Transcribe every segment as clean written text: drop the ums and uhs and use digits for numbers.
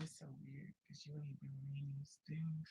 It's so weird because you ain't been reading these things.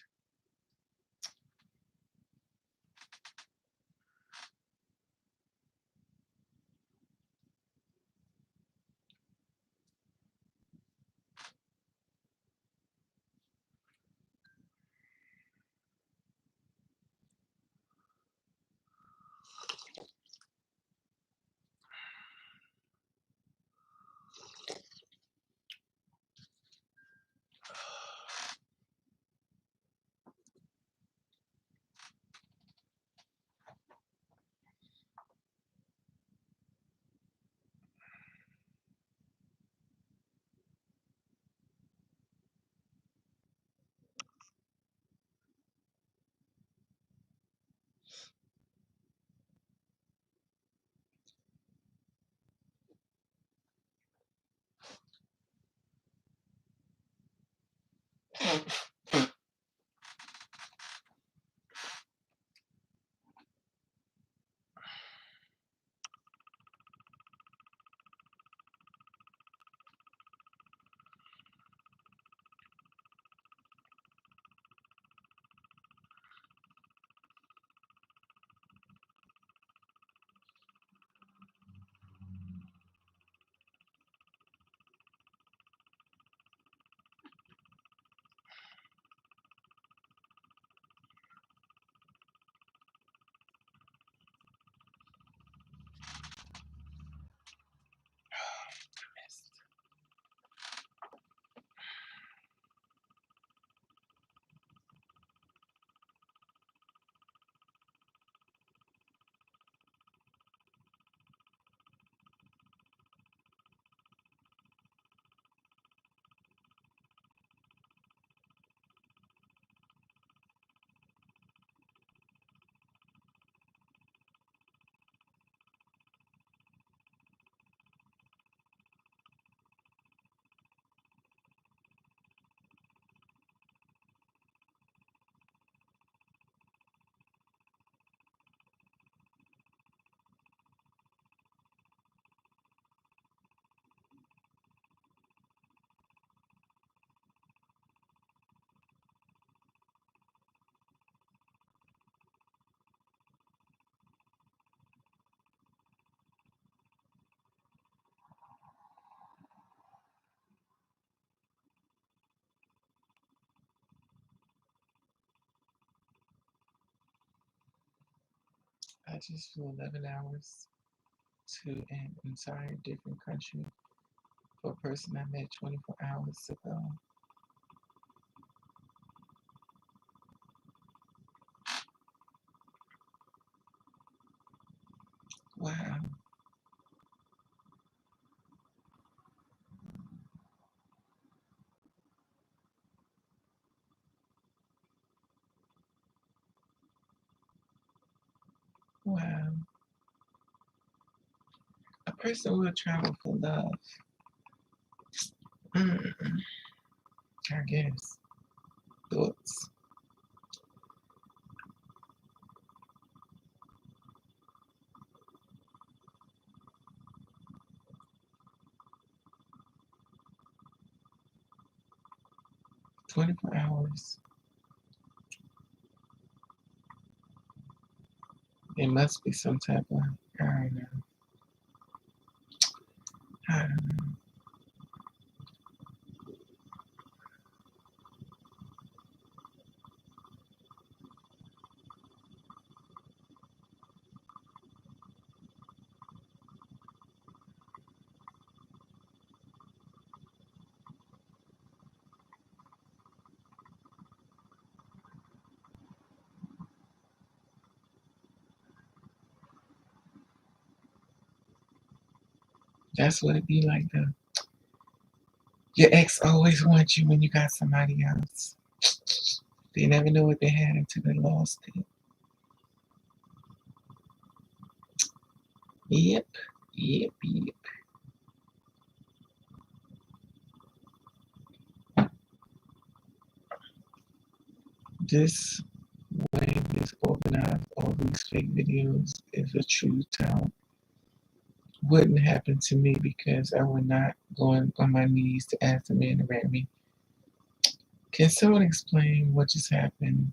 I just flew 11 hours to an entire different country for a person I met 24 hours ago. Wow. Wow. A person will travel for love. Mm, I guess. Thoughts. 24 hours. It must be some type of, I don't know. I don't know. That's what it be like though. Your ex always wants you when you got somebody else. They never know what they had until they lost it. Yep. Yep. Yep. This way, this organized, all these fake videos is a true talent. Wouldn't happen to me because I would not go on my knees to ask the man to marry me. Can someone explain what just happened?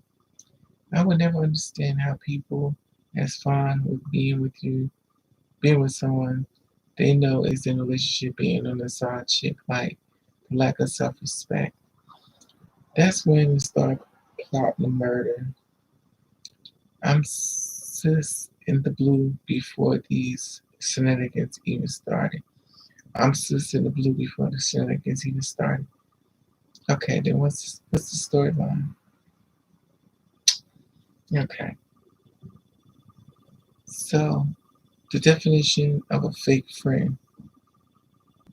I would never understand how people as fond with being with you, being with someone they know is in a relationship, being on the side chick, like lack of self-respect. That's when you start plotting the murder. I'm sis in the blue before these shenanigans even started. I'm sis in the blue before the shenanigans even started. Okay, then what's the storyline? Okay, so the definition of a fake friend.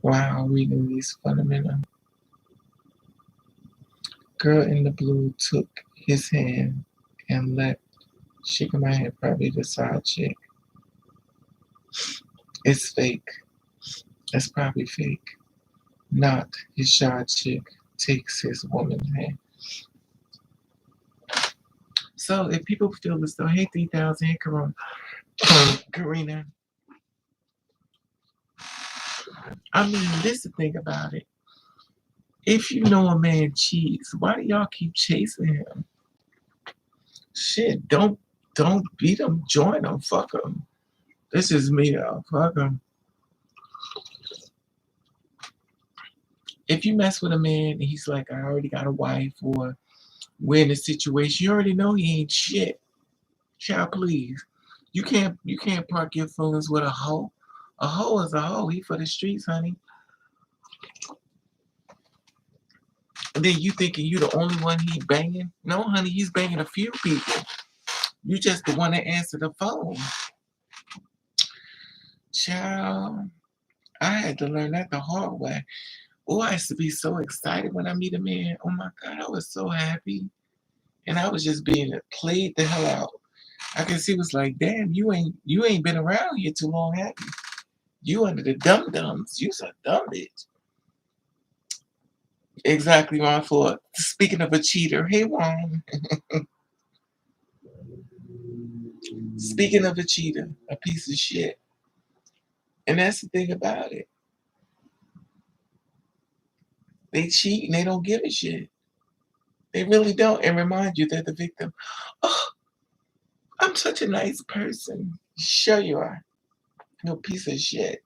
Wow, reading these fundamental. Girl in the blue took his hand and left, shaking my hand, probably the side chick. It's fake. It's probably fake. Not his side chick takes his woman's hand. So if people feel as though, hey, 3000, hey, Karina, I mean, this is the thing about it. If you know a man cheats, why do y'all keep chasing him? Shit, don't beat him, join him, fuck him. This is me though, fuck him. If you mess with a man and he's like, I already got a wife, or we're in a situation, you already know he ain't shit. Child, please. You can't park your feelings with a hoe. A hoe is a hoe. He for the streets, honey. And then you thinking you the only one he banging? No, honey, he's banging a few people. You just the one that answered the phone. Child, I had to learn that the hard way. Oh, I used to be so excited when I meet a man. Oh my God, I was so happy. And I was just being played the hell out. I can see was like, damn, you ain't been around here too long, have you? You under the dum dums. You's a dumb bitch. Exactly my fault. Speaking of a cheater, hey Juan. Speaking of a cheater, a piece of shit. And that's the thing about it. They cheat and they don't give a shit. They really don't. And remind you they're the victim. Oh, I'm such a nice person. Sure you are. No piece of shit.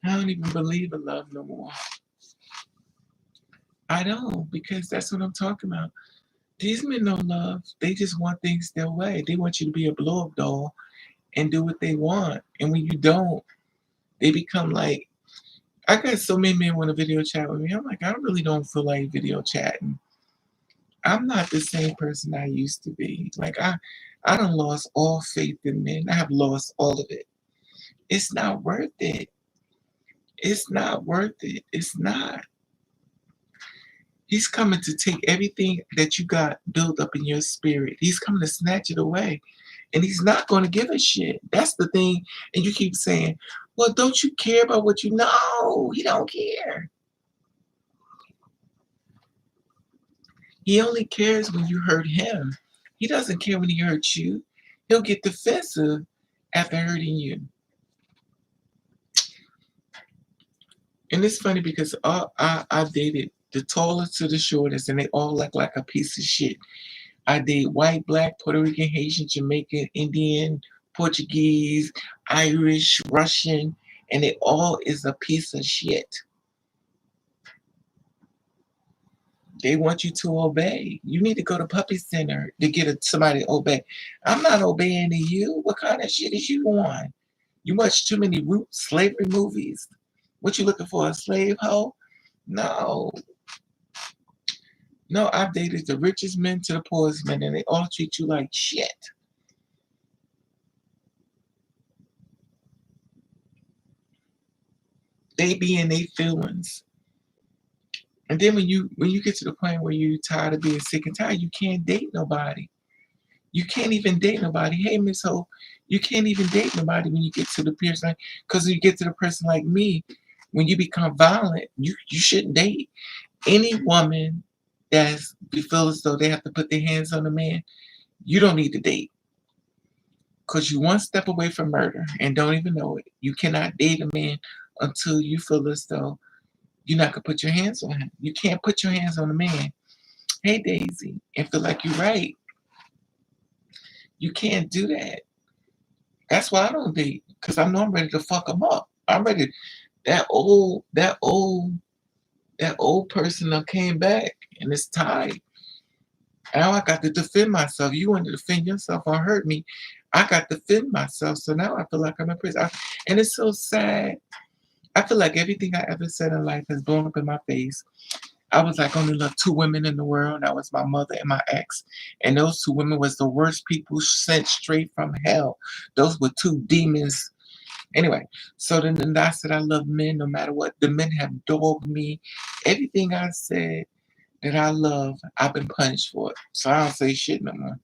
I don't even believe in love no more. I don't, because that's what I'm talking about. These men don't love. They just want things their way. They want you to be a blow up doll and do what they want. And when you don't, they become like, I got so many men want to video chat with me. I'm like, I really don't feel like video chatting. I'm not the same person I used to be. Like I done lost all faith in men. I have lost all of it. It's not worth it. It's not worth it. It's not. He's coming to take everything that you got built up in your spirit. He's coming to snatch it away. And he's not going to give a shit. That's the thing. And you keep saying, well, don't you care about what you know? He don't care. He only cares when you hurt him. He doesn't care when he hurts you. He'll get defensive after hurting you. And it's funny because I dated the tallest to the shortest, and they all look like a piece of shit. I date white, black, Puerto Rican, Haitian, Jamaican, Indian, Portuguese, Irish, Russian, and it all is a piece of shit. They want you to obey. You need to go to puppy center to get somebody to obey. I'm not obeying to you. What kind of shit is you on? You watch too many root slavery movies. What you looking for? A slave hoe? No. No, I've dated the richest men to the poorest men, and they all treat you like shit. They be in their feelings. And then when you get to the point where you're tired of being sick and tired, you can't date nobody. You can't even date nobody. Hey, Miss Hope, you can't even date nobody when you get to the person. Because when you get to the person like me, when you become violent, you shouldn't date any woman that's feel as though they have to put their hands on a man. You don't need to date because you one step away from murder and don't even know it. You cannot date a man until you feel as though you're not gonna put your hands on him. You can't put your hands on a man. Hey, Daisy, and feel like you're right. You can't do that. That's why I don't date, because I know I'm ready to fuck them up. I'm ready. That old person that came back and it's tied. Now I got to defend myself. You want to defend yourself or hurt me. I got to defend myself. So now I feel like I'm in prison. And it's so sad. I feel like everything I ever said in life has blown up in my face. I was like only loved two women in the world. That was my mother and my ex. And those two women was the worst people sent straight from hell. Those were two demons. Anyway, so then I said I love men no matter what. The men have dogged me. Everything I said that I love, I've been punished for it. So I don't say shit no more.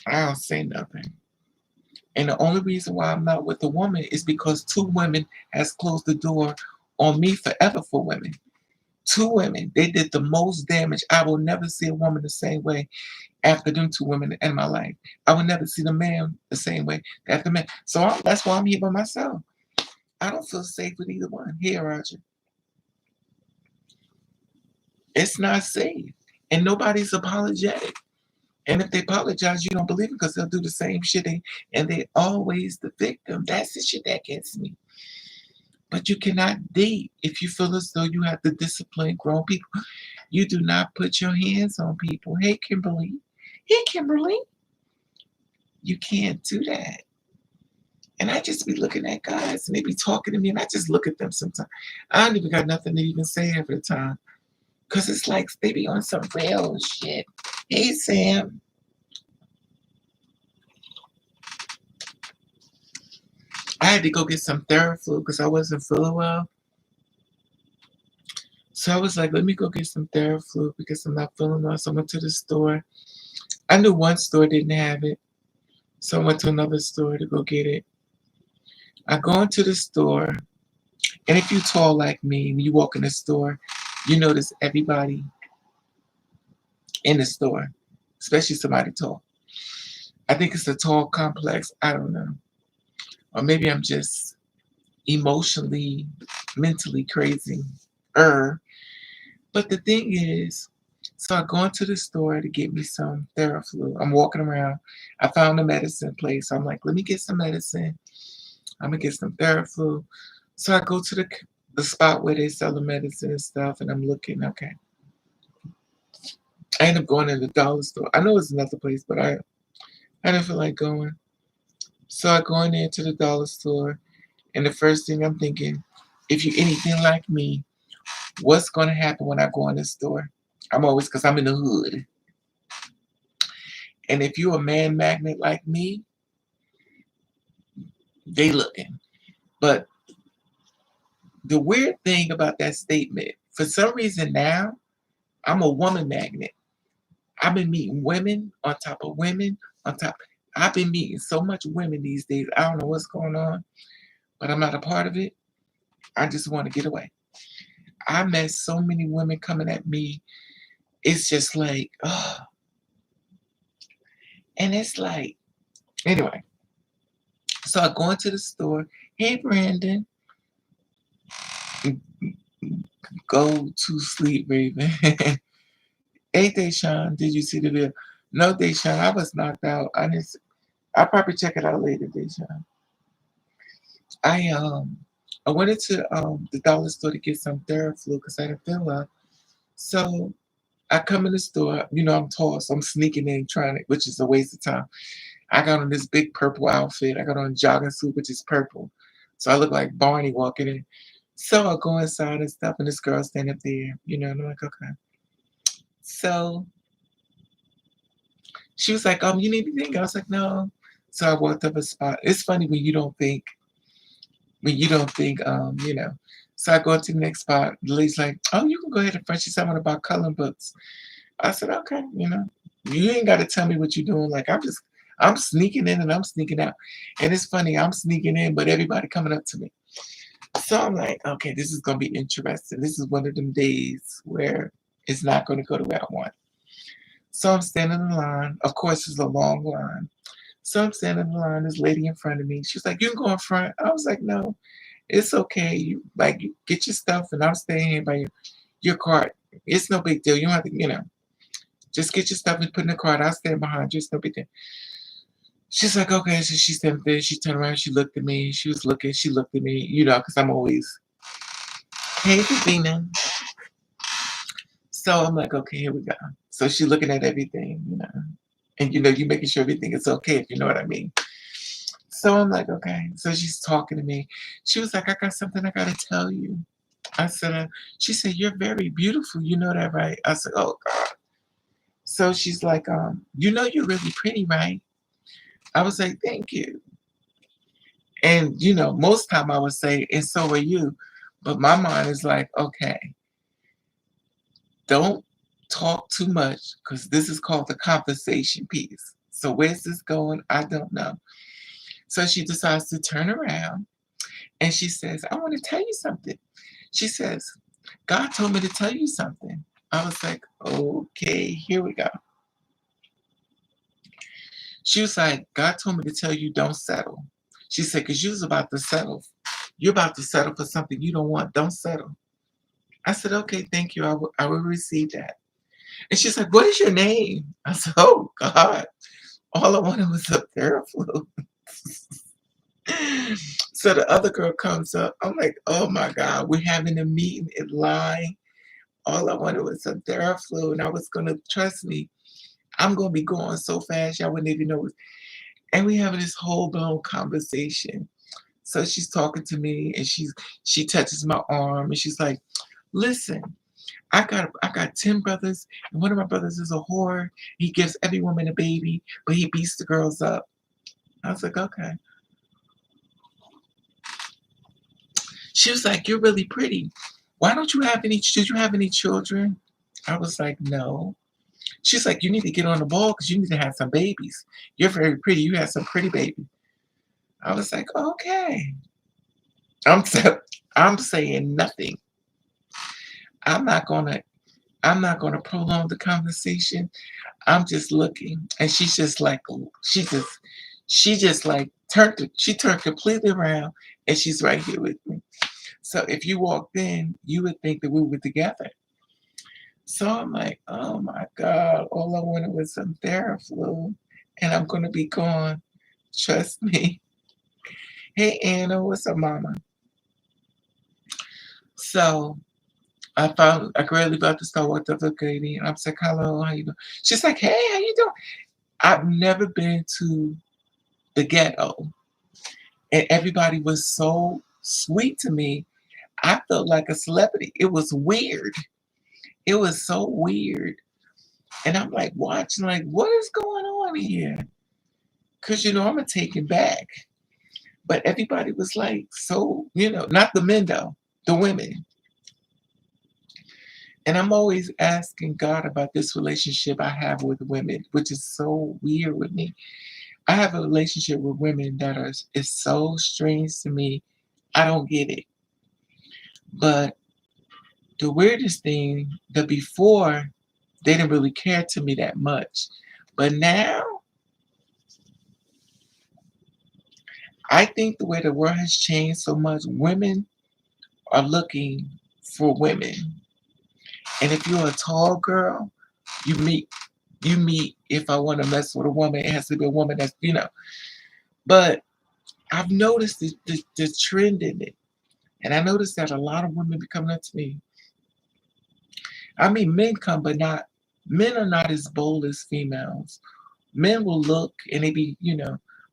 I don't say nothing. And the only reason why I'm not with a woman is because two women has closed the door on me forever for women. Two women, they did the most damage. I will never see a woman the same way after them two women in my life. I will never see the man the same way after men. So that's why I'm here by myself. I don't feel safe with either one. Here, Roger. It's not safe. And nobody's apologetic. And if they apologize, you don't believe it because they'll do the same shit. And they always the victim. That's the shit that gets me. But you cannot date if you feel as though you have to discipline grown people. You do not put your hands on people. Hey, Kimberly. Hey, Kimberly. You can't do that. And I just be looking at guys and they be talking to me and I just look at them sometimes. I don't even got nothing to even say half the time. Because it's like they be on some real shit. Hey, Sam. I had to go get some Theraflu because I wasn't feeling well. So I was like, let me go get some Theraflu because I'm not feeling well. So I went to the store. I knew one store didn't have it. So I went to another store to go get it. I go into the store. And if you're tall like me, when you walk in the store, you notice everybody in the store, especially somebody tall. I think it's a tall complex. I don't know. Or maybe I'm just emotionally, mentally crazy. But the thing is, so I go into the store to get me some Theraflu. I'm walking around. I found a medicine place. I'm like, let me get some medicine. I'm gonna get some Theraflu. So I go to the spot where they sell the medicine and stuff, and I'm looking. Okay. I end up going to the dollar store. I know it's another place, but I didn't feel like going. So I go in there to the dollar store, and the first thing I'm thinking, if you're anything like me, what's going to happen when I go in the store? I'm always, because I'm in the hood. And if you're a man magnet like me, they looking. But the weird thing about that statement, for some reason now, I'm a woman magnet. I've been meeting women on top of women on top. I've been meeting so much women these days. I don't know what's going on, but I'm not a part of it. I just want to get away. I met so many women coming at me. It's just like, oh. And it's like, anyway. So I go into the store. Hey, Brandon. Go to sleep, Raven. Hey, Deshaun, did you see the video? No, Deshaun, I was knocked out. I'll probably check it out later, Deshaun. I went into the dollar store to get some Theraflu because I didn't feel well. So I come in the store, I'm tall, so I'm sneaking in trying it, which is a waste of time. I got on this big purple outfit. I got on a jogging suit, which is purple. So I look like Barney walking in. So I go inside and stuff, and this girl stand up there, and I'm like, okay. So she was like, you need anything? I was like, no. So I walked up a spot. It's funny when you don't think, So I go into the next spot. The lady's like, "Oh, you can go ahead and front." She said, "I want to buy coloring books." I said, "Okay, you ain't got to tell me what you're doing. Like I'm sneaking in and I'm sneaking out." And it's funny, I'm sneaking in, but everybody coming up to me. So I'm like, "Okay, this is gonna be interesting. This is one of them days where it's not gonna go the way I want." So I'm standing in line. Of course, it's a long line. So I'm standing in line. This lady in front of me. She's like, "You can go in front." I was like, "No, it's okay. You get your stuff, and I'm staying here by your cart. It's no big deal. You don't have to. Just get your stuff and put in the cart. I'll stand behind you. It's no big deal." She's like, "Okay." So she said there. She turned around. She looked at me. She was looking. She looked at me. Because I'm always, "Hey, Davina." So I'm like, "Okay, here we go." So she's looking at everything. And you making sure everything is okay, if you know what I mean. So I'm like, "Okay." So she's talking to me. She was like, "I got something I gotta tell you." I said, she said, "You're very beautiful. You know that, right?" I said, "Oh God." So she's like, "You're really pretty, right?" I was like, "Thank you." And most time I would say, "And so are you." But my mind is like, "Okay, don't talk too much because this is called the conversation piece. So where's this going? I don't know." So she decides to turn around and she says, "I want to tell you something." She says, "God told me to tell you something." I was like, "Okay, here we go." She was like, "God told me to tell you don't settle." She said, "Because you was about to settle. You're about to settle for something you don't want. Don't settle." I said, "Okay, thank you. I will receive that." And she's like, "What is your name?" I said, "Oh, God. All I wanted was a Theraflu." So the other girl comes up. I'm like, "Oh, my God. We're having a meeting in line. All I wanted was a Theraflu, and I was going to, trust me, I'm going to be going so fast, y'all wouldn't even know." And we having this whole blown conversation. So she's talking to me and she touches my arm and she's like, "Listen, I got 10 brothers, and one of my brothers is a whore. He gives every woman a baby, but he beats the girls up." I was like, "Okay." She was like, "You're really pretty. Why don't you have any did you have any children?" I was like, "No." She's like, "You need to get on the ball because you need to have some babies. You're very pretty. You have some pretty babies." I was like, "Okay." I'm I'm saying nothing. I'm not gonna I'm not gonna prolong the conversation. I'm just looking, and she's just like, she just like she turned completely around, and she's right here with me. So if you walked in, you would think that we were together. So I'm like, "Oh my God, all I wanted was some Theraflu, and I'm gonna be gone. Trust me." "Hey Anna, what's up, mama?" So I gradually about to start with the other lady, and I'm like, "Hello, how you doing?" She's like, "Hey, how you doing?" I've never been to the ghetto, and everybody was so sweet to me. I felt like a celebrity. It was weird. It was so weird. And I'm like watching, like, what is going on here? Because, I'm a taken back. But everybody was like, so, not the men though, the women. And I'm always asking God about this relationship I have with women, which is so weird with me. I have a relationship with women that is so strange to me. I don't get it. But the weirdest thing, the before, they didn't really care to me that much. But now, I think the way the world has changed so much, women are looking for women. And if you're a tall girl, you meet if I want to mess with a woman, it has to be a woman that's. But I've noticed the trend in it. And I noticed that a lot of women be coming up to me. I mean, men come, but men are not as bold as females. Men will look and they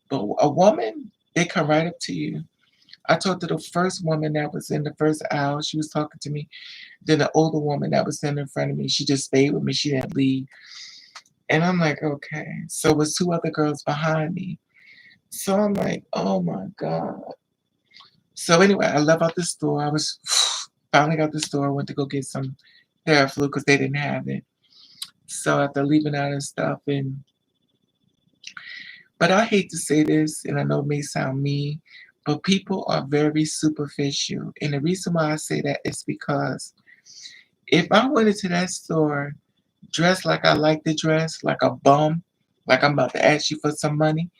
but a woman, they come right up to you. I talked to the first woman that was in the first aisle. She was talking to me. Then the older woman that was standing in front of me, she just stayed with me. She didn't leave. And I'm like, okay. So it was two other girls behind me. So I'm like, oh my God. So anyway, I left out the store. I was Finally got the store, went to go get some Theraflu because they didn't have it. So after leaving out and stuff, but I hate to say this, and I know it may sound mean, but people are very superficial. And the reason why I say that is because if I went into that store dressed like I like to dress, like a bum, like I'm about to ask you for some money,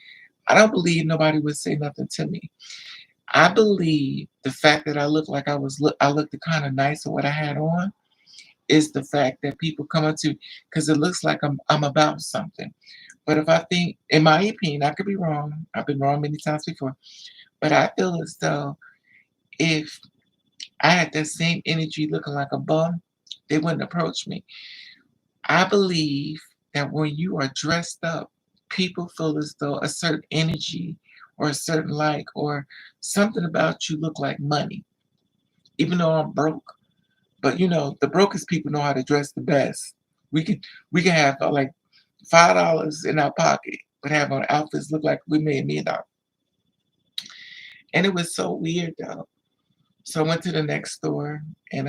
I don't believe nobody would say nothing to me. I believe the fact that I look like I looked kind of nice with what I had on is the fact that people come up to because it looks like I'm about something. But if I think, in my opinion, I could be wrong. I've been wrong many times before, but I feel as though if I had that same energy looking like a bum, they wouldn't approach me. I believe that when you are dressed up, people feel as though a certain energy or a certain like or something about you look like money, even though I'm broke. But the brokest people know how to dress the best. We can have like $5 in our pocket, but have our outfits look like we made $1 million. And it was so weird though. So I went to the next store and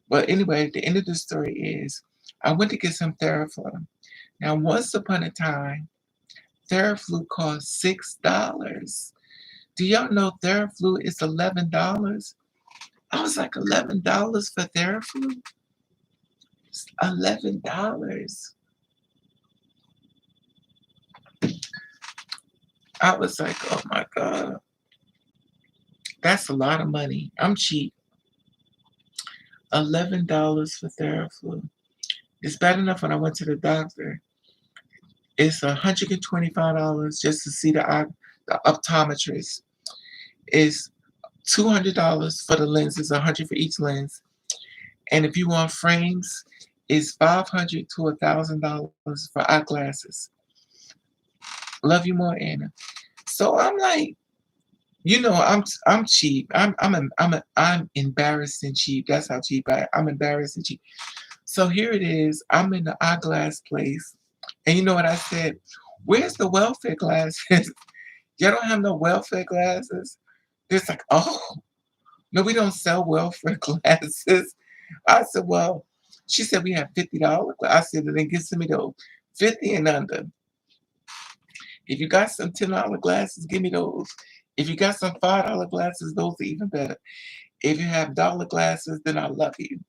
but anyway, the end of the story is I went to get some Theraflu. Now once upon a time, Theraflu cost $6. Do y'all know Theraflu is $11? I was like, $11 for Theraflu? $11. I was like, oh my God, that's a lot of money. I'm cheap. $11 for Theraflu. It's bad enough when I went to the doctor. It's $125 just to see the optometrist. It's $200 for the lenses, 100 for each lens. And if you want frames, it's $500 to $1,000 for eyeglasses. Love you more, Anna. So I'm like, I'm cheap. I'm embarrassing cheap. That's how cheap I'm embarrassing cheap. So here it is. I'm in the eyeglass place, and you know what I said? Where's the welfare glasses? Y'all don't have no welfare glasses. It's like, oh no, we don't sell welfare glasses. I said, well, she said we have $50. I said, then give me those 50 and under. If you got some $10 glasses, give me those. If you got some $5 glasses, those are even better. If you have dollar glasses, then I love you.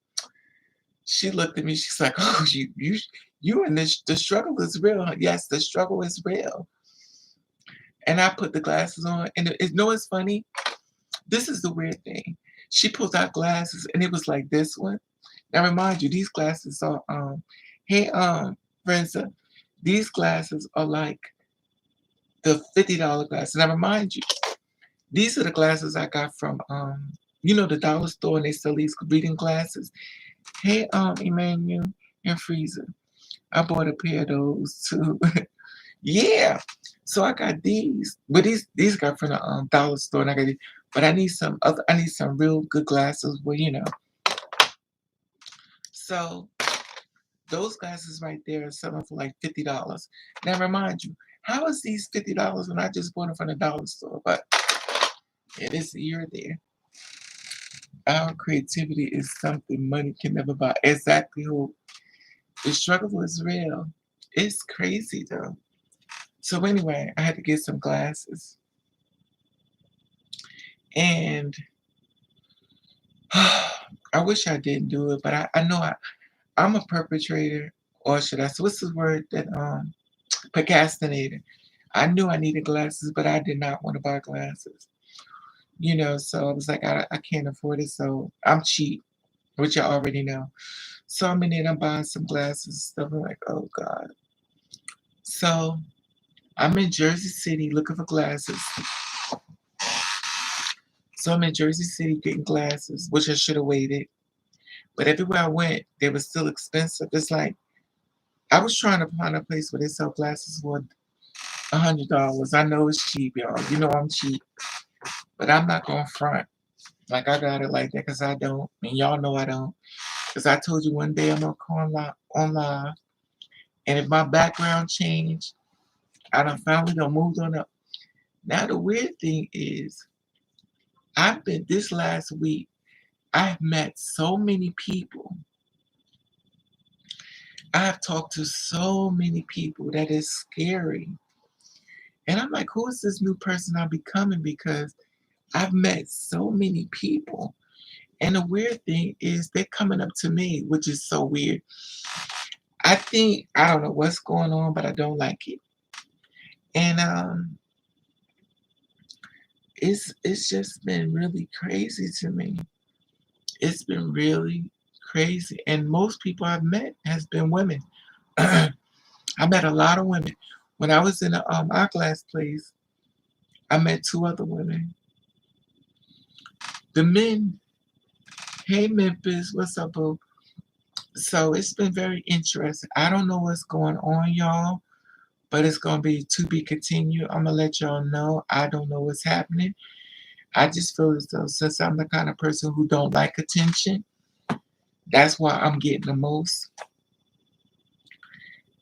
She looked at me. She's like, "Oh, you and the struggle is real. Yes, the struggle is real." And I put the glasses on, and it's funny. This is the weird thing. She pulls out glasses, and it was like this one. Now, remind you, these glasses are hey friends, these glasses are like the $50 glasses. Now, remind you, these are the glasses I got from the dollar store, and they sell these reading glasses. Hey, Emmanuel and Freezer. I bought a pair of those too. Yeah. So I got these. But these got from the dollar store and I got these. But I need some real good glasses So those glasses right there are selling for like $50. Now remind you, how is these $50 when I just bought them from the dollar store? But it is here or there. Our creativity is something money can never buy. Exactly who the struggle is real. It's crazy though. So anyway, I had to get some glasses. And I wish I didn't do it, but I know I'm a perpetrator, or should I say what's the word that procrastinator. I knew I needed glasses, but I did not want to buy glasses. So I was like, I can't afford it, so I'm cheap, which I already know. So I'm in there, I'm buying some glasses and stuff. I'm like, oh God. So I'm in Jersey City looking for glasses. So I'm in Jersey City getting glasses, which I should have waited. But everywhere I went, they were still expensive. It's like I was trying to find a place where they sell glasses for $100. I know it's cheap, y'all. You know I'm cheap, but I'm not gonna front like I got it like that because I don't, and y'all know I don't. Because I told you one day I'm gonna call on live, and if my background changed, I done finally done moved on up. Now the weird thing is, I've been this last week. I've met so many people. I've talked to so many people that is scary. And I'm like, who is this new person I'm becoming? Because I've met so many people. And the weird thing is they're coming up to me, which is so weird. I think I don't know what's going on, but I don't like it. And it's just been really crazy to me. It's been really crazy. And most people I've met has been women. I met a lot of women. When I was in the eyeglass place, I met two other women. The men, hey Memphis, what's up, boo? So it's been very interesting. I don't know what's going on, y'all, but it's gonna be to be continued. I'm gonna let y'all know. I don't know what's happening. I just feel as though since I'm the kind of person who don't like attention, that's why I'm getting the most,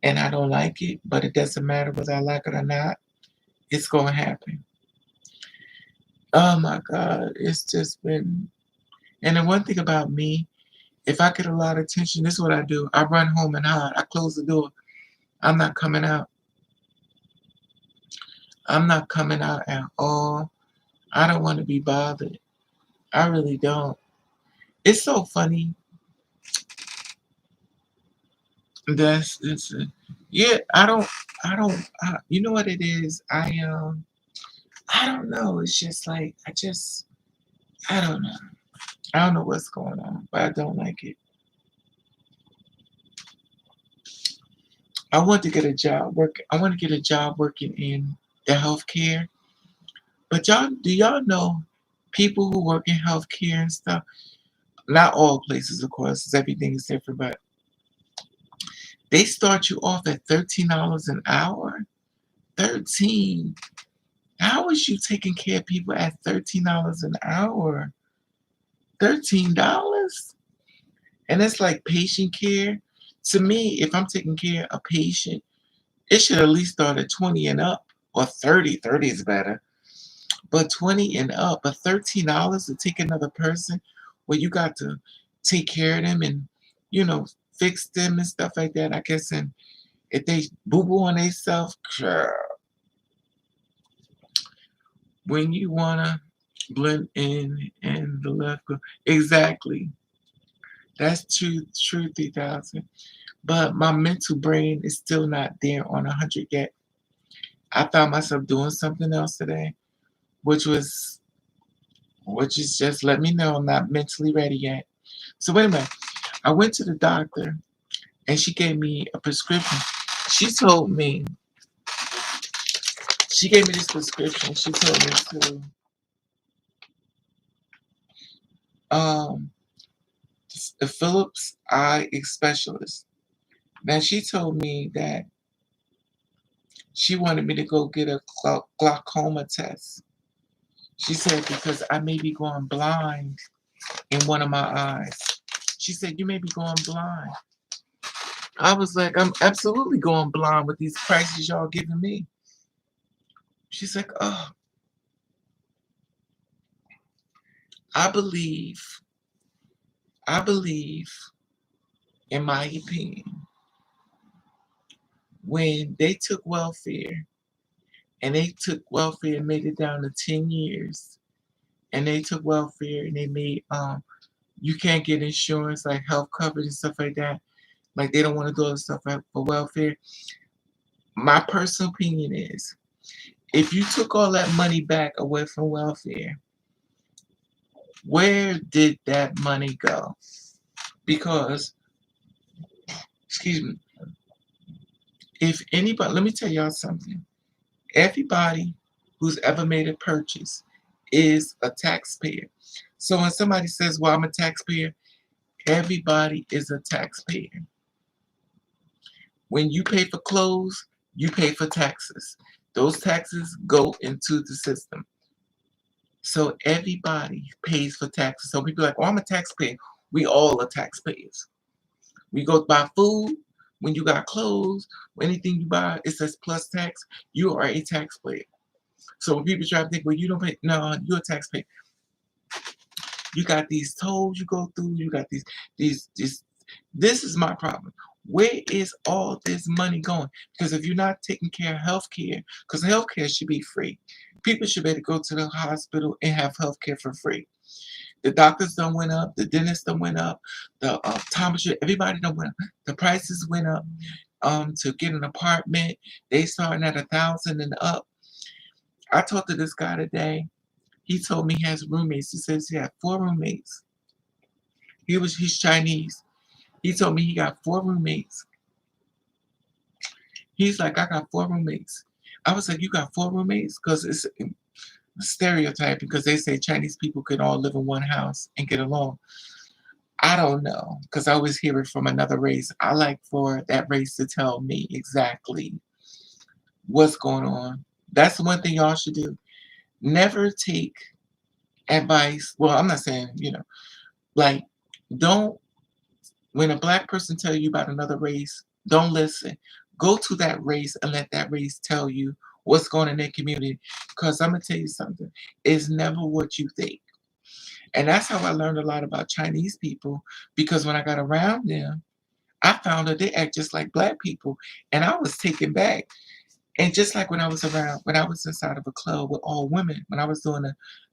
and I don't like it. But it doesn't matter whether I like it or not. It's gonna happen. Oh my God, it's just been. And the one thing about me, if I get a lot of attention, this is what I do. I run home and hide. I close the door. I'm not coming out. I'm not coming out at all. I don't want to be bothered. I really don't. It's so funny. That's it's yeah. You know what it is? I don't know. It's just like I don't know. I don't know what's going on, but I don't like it. I want to get a job work. I want to get a job working in the healthcare. But do y'all know people who work in healthcare and stuff? Not all places, of course, 'cause everything is different, but they start you off at $13 an hour. 13. How is you taking care of people at $13 an hour? $13? And it's like patient care. To me, if I'm taking care of a patient, it should at least start at 20 and up or 30. 30 is better. But 20 and up, but $13 to take another person where you got to take care of them and, you know, fix them and stuff like that. I guess, and if they boo boo on themselves, when you wanna blend in and the left go exactly. That's true 3,000. But my mental brain is still not there on 100 yet. I found myself doing something else today, which was which is just let me know I'm not mentally ready yet. So wait a minute. I went to the doctor and she gave me a prescription. She told me she gave me this prescription. She told me to um the Phillips eye specialist. Now she told me that she wanted me to go get a glaucoma test. She said because I may be going blind in one of my eyes. She said you may be going blind. I was like, I'm absolutely going blind with these prices y'all giving me. She's like, oh, I believe, I believe, in my opinion, when they took welfare and they took welfare and made it down to 10 years, and they took welfare and they made you can't get insurance like health coverage and stuff like that. Like they don't want to do all this stuff for welfare. My personal opinion is if you took all that money back away from welfare, where did that money go? Because, excuse me, if anybody, let me tell y'all something. Everybody who's ever made a purchase is a taxpayer. So when somebody says, well, I'm a taxpayer, everybody is a taxpayer. When you pay for clothes, you pay for taxes. Those taxes go into the system. So everybody pays for taxes. So people are like, oh, I'm a taxpayer. We all are taxpayers. We go buy food. When you got clothes, anything you buy, it says plus tax. You are a taxpayer. So when people try to think, well, you don't pay, no, you're a taxpayer. You got these tolls you go through. You got these. This is my problem. Where is all this money going? Because if you're not taking care of healthcare, because healthcare should be free, people should be able to go to the hospital and have healthcare for free. The doctors done went up, the dentists done went up, the optometrist, everybody done went up. The prices went up. To get an apartment, they starting at 1,000 and up. I talked to this guy today. He told me he has roommates. He says he had 4 roommates. He's Chinese. He told me he got 4 roommates. He's like, I got 4 roommates. I was like, you got 4 roommates? Because it's a stereotype because they say Chinese people can all live in one house and get along. I don't know because I always hear it from another race. I like for that race to tell me exactly what's going on. That's the one thing y'all should do. Never take advice. Well, I'm not saying, like, don't, when a black person tell you about another race, don't listen. Go to that race and let that race tell you what's going on in their community. Because I'm going to tell you something. It's never what you think. And that's how I learned a lot about Chinese people because when I got around them, I found that they act just like black people. And I was taken back. And just like when I was inside of a club with all women, when I was doing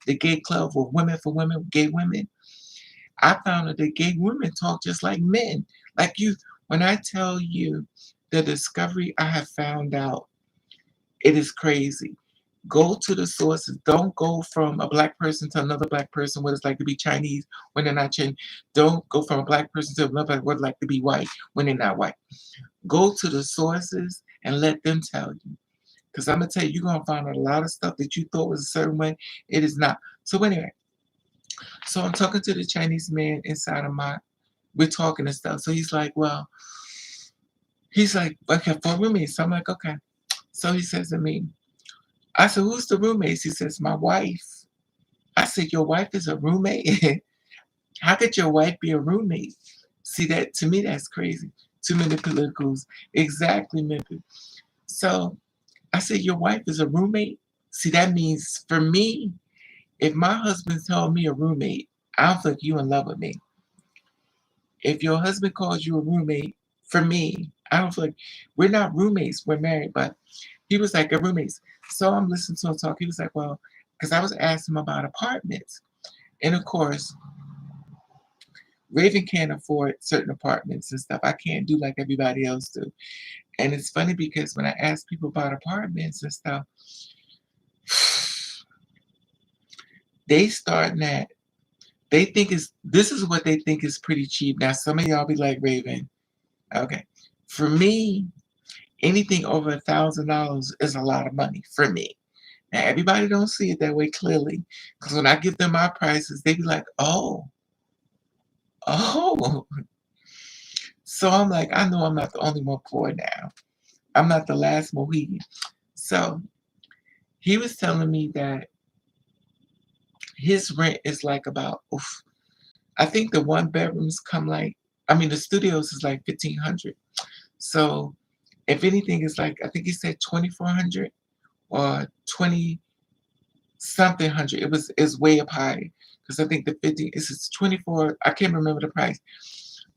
the gay club with women for women, gay women, I found that the gay women talk just like men. Like you, when I tell you the discovery I have found out, it is crazy. Go to the sources. Don't go from a black person to another black person what it's like to be Chinese when they're not Chinese. Don't go from a black person to another what it's like to be white when they're not white. Go to the sources and let them tell you. Because I'm going to tell you, you're going to find out a lot of stuff that you thought was a certain way. It is not. So anyway, so I'm talking to the Chinese man inside of we're talking and stuff. So he's like, okay, 4 roommates. So I'm like, okay. So he says to me, I said, who's the roommates? He says, my wife. I said, your wife is a roommate? How could your wife be a roommate? See, that to me, that's crazy. Too many politicals. Exactly, maybe. So I said, your wife is a roommate? See, that means for me, if my husband told me a roommate, I don't think you in love with me. If your husband calls you a roommate, for me, I don't feel like we're not roommates, we're married, but he was like a roommates. So I'm listening to him talk. He was like, well, because I was asking him about apartments. And of course, Raven can't afford certain apartments and stuff. I can't do like everybody else do. And it's funny because when I ask people about apartments and stuff, they starting at this is what they think is pretty cheap. Now some of y'all be like, Raven, okay. For me, anything over $1,000 is a lot of money for me. Now everybody don't see it that way clearly. Because when I give them my prices, they be like, oh. So I'm like, I know I'm not the only one poor now. I'm not the last Mohegan. So he was telling me that his rent is like about, I think the 1 bedrooms come like, I mean, the studios is like 1,500. So if anything, it's like, I think he said 2,400 or 20 something hundred. It's way up high because I think the 50 is 24. I can't remember the price,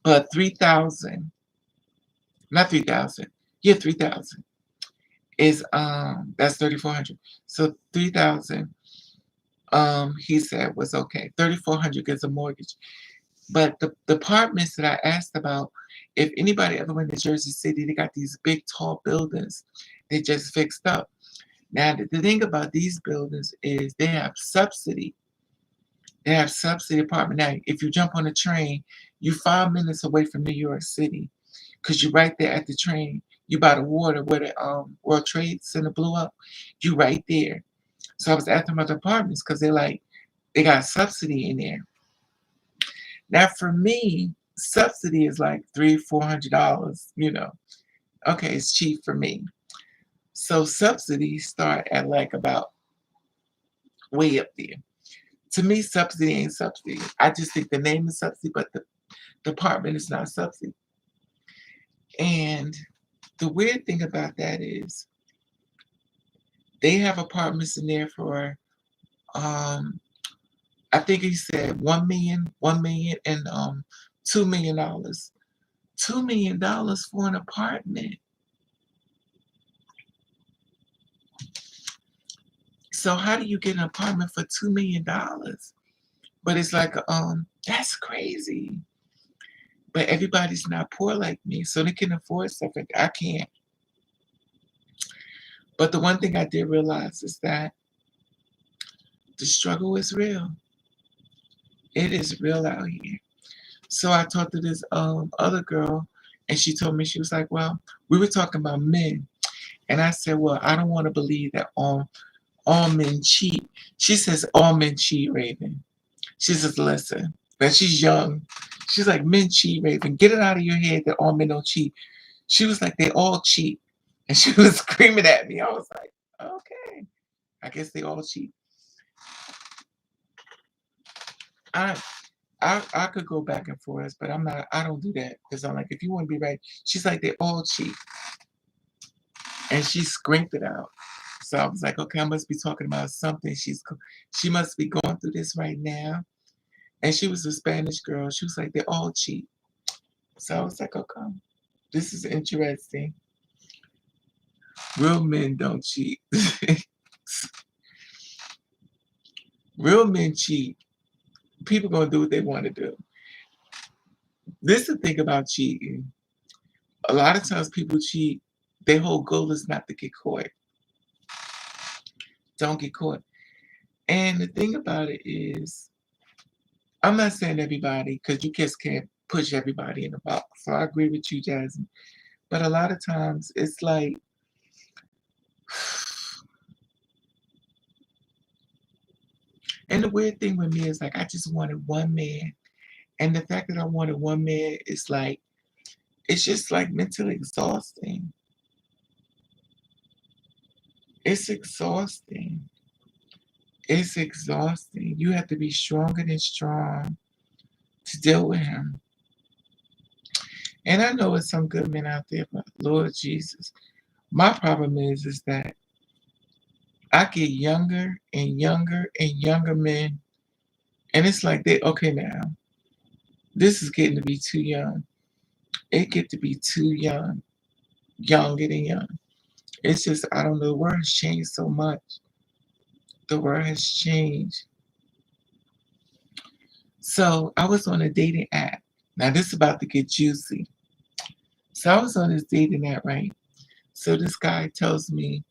but 3,000, not 3,000. Yeah, 3,000 is that's 3,400. So 3,000 he said was okay. 3,400 gets a mortgage. But the apartments that I asked about, if anybody ever went to Jersey City, they got these big tall buildings they just fixed up. Now the thing about these buildings is they have subsidy. They have subsidy apartment. Now if you jump on a train, you 5 minutes away from New York City because you're right there at the train. You by the water where the World Trade Center blew up. You right there. So I was asking about the apartments because they got subsidy in there. Now for me, subsidy is like $300-400. Okay, it's cheap for me. So subsidies start at like about way up there. To me, subsidy ain't subsidy. I just think the name is subsidy, but the department is not subsidy. And the weird thing about that is they have apartments in there for I think he said 1 million, 1 million, and $2 million. $2 million for an apartment. So how do you get an apartment for $2 million? But it's like, that's crazy. But everybody's not poor like me, so they can afford stuff like that. I can't. But the one thing I did realize is that the struggle is real. It is real out here. So I talked to this other girl, and she told me, she was like, well, we were talking about men. And I said, well, I don't want to believe that all men cheat. She says all men cheat, Raven. She says, listen, but she's young. She's like, men cheat, Raven. Get it out of your head that all men don't cheat. She was like, they all cheat. And she was screaming at me. I was like, okay, I guess they all cheat. I I could go back and forth, but I don't do that because I'm like, if you want to be right, she's like, they all cheat. And she screamed it out. So I was like, okay, I must be talking about something. She must be going through this right now. And she was a Spanish girl. She was like, they all cheat. So I was like, okay, this is interesting. Real men don't cheat. Real men cheat. People gonna do what they want to do. This is the thing about cheating. A lot of times people cheat. Their whole goal is not to get caught. Don't get caught. And the thing about it is, I'm not saying everybody, because you just can't push everybody in the box. So I agree with you, Jasmine. But a lot of times it's like, and the weird thing with me is like, I just wanted one man. And the fact that I wanted one man is like, it's just like mentally exhausting. It's exhausting. It's exhausting. You have to be stronger than strong to deal with him. And I know it's some good men out there, but Lord Jesus, my problem is that I get younger and younger and younger men, and it's like they okay now. This is getting to be too young. It get to be too young, younger than young. It's just I don't know. The world has changed so much. The world has changed. So I was on a dating app. Now this is about to get juicy. So I was on this dating app, right? So this guy tells me,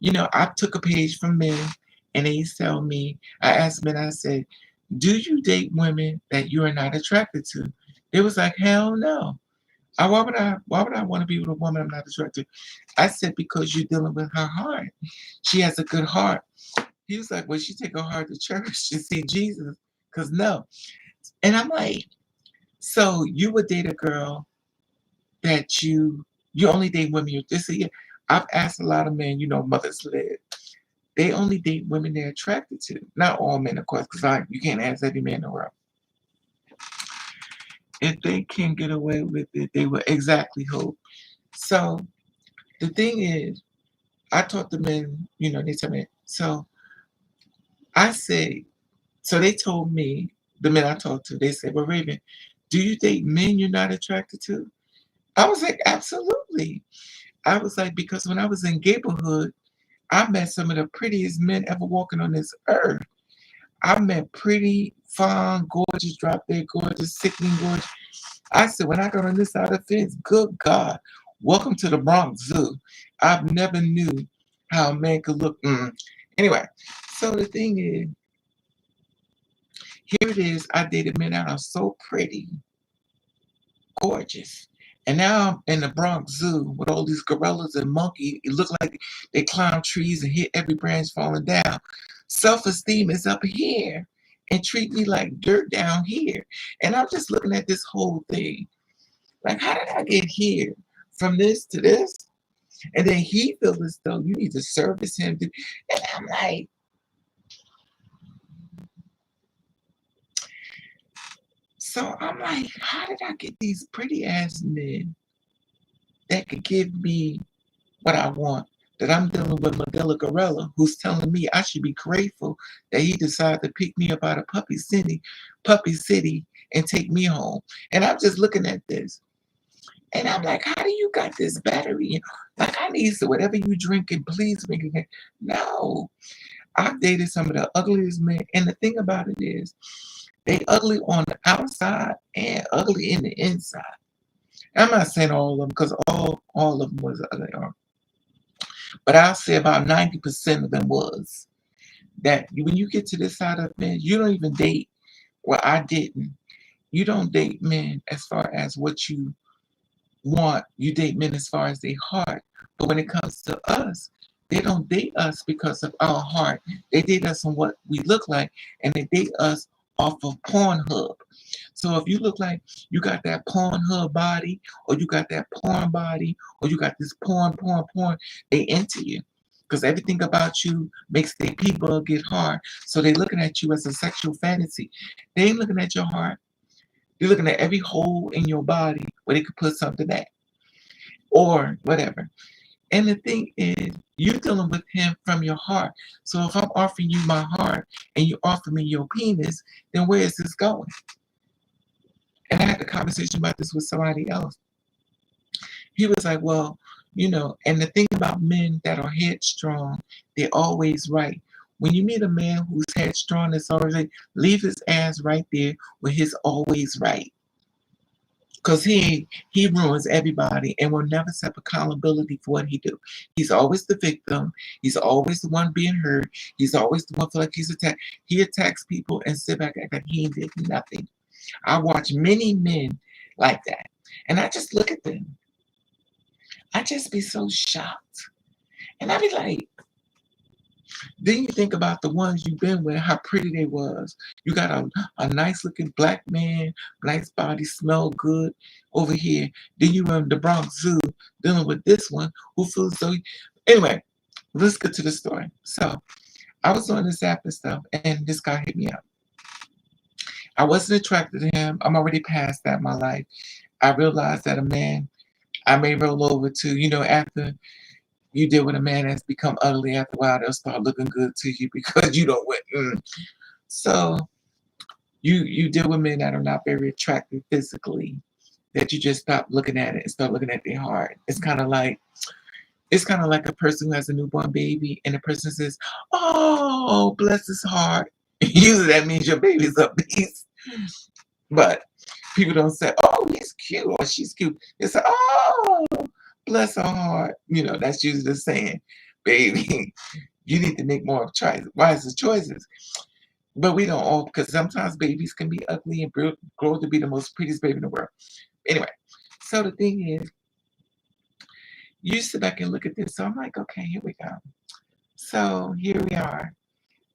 I took a page from men and they tell me, I asked men, I said, do you date women that you are not attracted to? They was like, hell no. Why would I want to be with a woman I'm not attracted to? I said, because you're dealing with her heart. She has a good heart. He was like, well, she take her heart to church to see Jesus. Cause no. And I'm like, so you would date a girl that you only date women you this year. I've asked a lot of men, mothers live. They only date women they're attracted to. Not all men, of course, because you can't ask every man in the world. If they can get away with it, they will exactly hope. So the thing is, I talk to men, they tell me. So I say, so they told me, the men I talked to, they said, well, Raven, do you date men you're not attracted to? I was like, absolutely. I was like, because when I was in neighborhood, I met some of the prettiest men ever walking on this earth. I met pretty, fine, gorgeous, drop dead gorgeous, sickening gorgeous. I said, when I got on this side of the fence, good God, welcome to the Bronx Zoo. I've never knew how a man could look. Anyway, so the thing is, here it is. I dated men that are so pretty, gorgeous. And now I'm in the Bronx Zoo with all these gorillas and monkeys. It look like they climb trees and hit every branch falling down. Self-esteem is up here and treat me like dirt down here. And I'm just looking at this whole thing. Like, how did I get here? From this to this? And then he feels as though you need to service him. And I'm like, so I'm like, how did I get these pretty ass men that could give me what I want? that I'm dealing with Modella Gorilla, who's telling me I should be grateful that he decided to pick me up out of Puppy City, and take me home. And I'm just looking at this, and I'm like, how do you got this battery? Like, I need some whatever you drinking, please drink it. No, I've dated some of the ugliest men, and the thing about it is, they ugly on the outside and ugly in the inside. I'm not saying all of them because all of them was ugly, but I'll say about 90% of them was that when you get to this side of men, you don't even date. Well, I didn't. You don't date men as far as what you want. You date men as far as their heart. But when it comes to us, they don't date us because of our heart. They date us on what we look like, and they date us off of Pornhub. So if you look like you got that Pornhub body, or you got that porn body, or you got this porn, they into you. Because everything about you makes their people get hard. So they're looking at you as a sexual fantasy. They ain't looking at your heart. They're looking at every hole in your body where they could put something at or whatever. And the thing is, you're dealing with him from your heart. So if I'm offering you my heart and you offer me your penis, then where is this going? And I had a conversation about this with somebody else. He was like, well, and the thing about men that are headstrong, they're always right. When you meet a man who's headstrong, it's always like, leave his ass right there where he's always right. Because he ruins everybody and will never accept accountability for what he do. He's always the victim. He's always the one being hurt. He's always the one feel like he's attacked. He attacks people and sit back and act like he did nothing. I watch many men like that. And I just look at them. I just be so shocked. And I be like, then you think about the ones you've been with, how pretty they was. You got a nice looking black man, nice body, smell good over here. Then you in the Bronx Zoo dealing with this one who feels so. Anyway, let's get to the story. So I was on this app and stuff, and this guy hit me up. I wasn't attracted to him. I'm already past that in my life. I realized that a man I may roll over to, after you deal with a man that's become ugly, after a while they'll start looking good to you because you don't win. So you deal with men that are not very attractive physically, that you just stop looking at it and start looking at their heart. It's kind of like a person who has a newborn baby and the person says, "Oh, bless his heart." Usually that means your baby's a beast. But people don't say, "Oh, he's cute," or "She's cute." They say, "Oh, bless her heart." That's usually the saying, "Baby, you need to make more wiser choices." But we don't all, because sometimes babies can be ugly and grow to be the most prettiest baby in the world. Anyway, so the thing is, you sit back and look at this. So I'm like, okay, here we go. So here we are.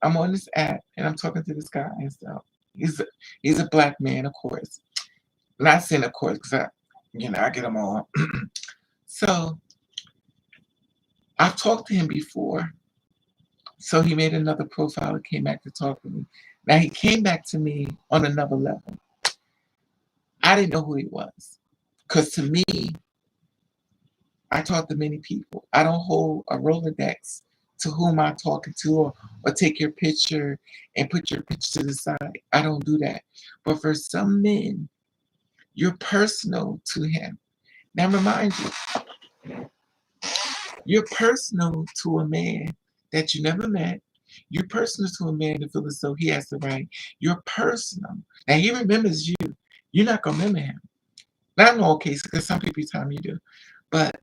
I'm on this app and I'm talking to this guy and stuff. He's a black man, of course. Not saying of course, because I get them all. So I've talked to him before. So he made another profile and came back to talk to me. Now he came back to me on another level. I didn't know who he was. Because to me, I talk to many people. I don't hold a Rolodex to whom I'm talking to, or take your picture and put your picture to the side. I don't do that. But for some men, you're personal to him. Now remind you, you're personal to a man that you never met. You're personal to a man that feels as though he has the right. You're personal. Now he remembers you. You're not gonna remember him. Not in all cases, because some people tell me you do. But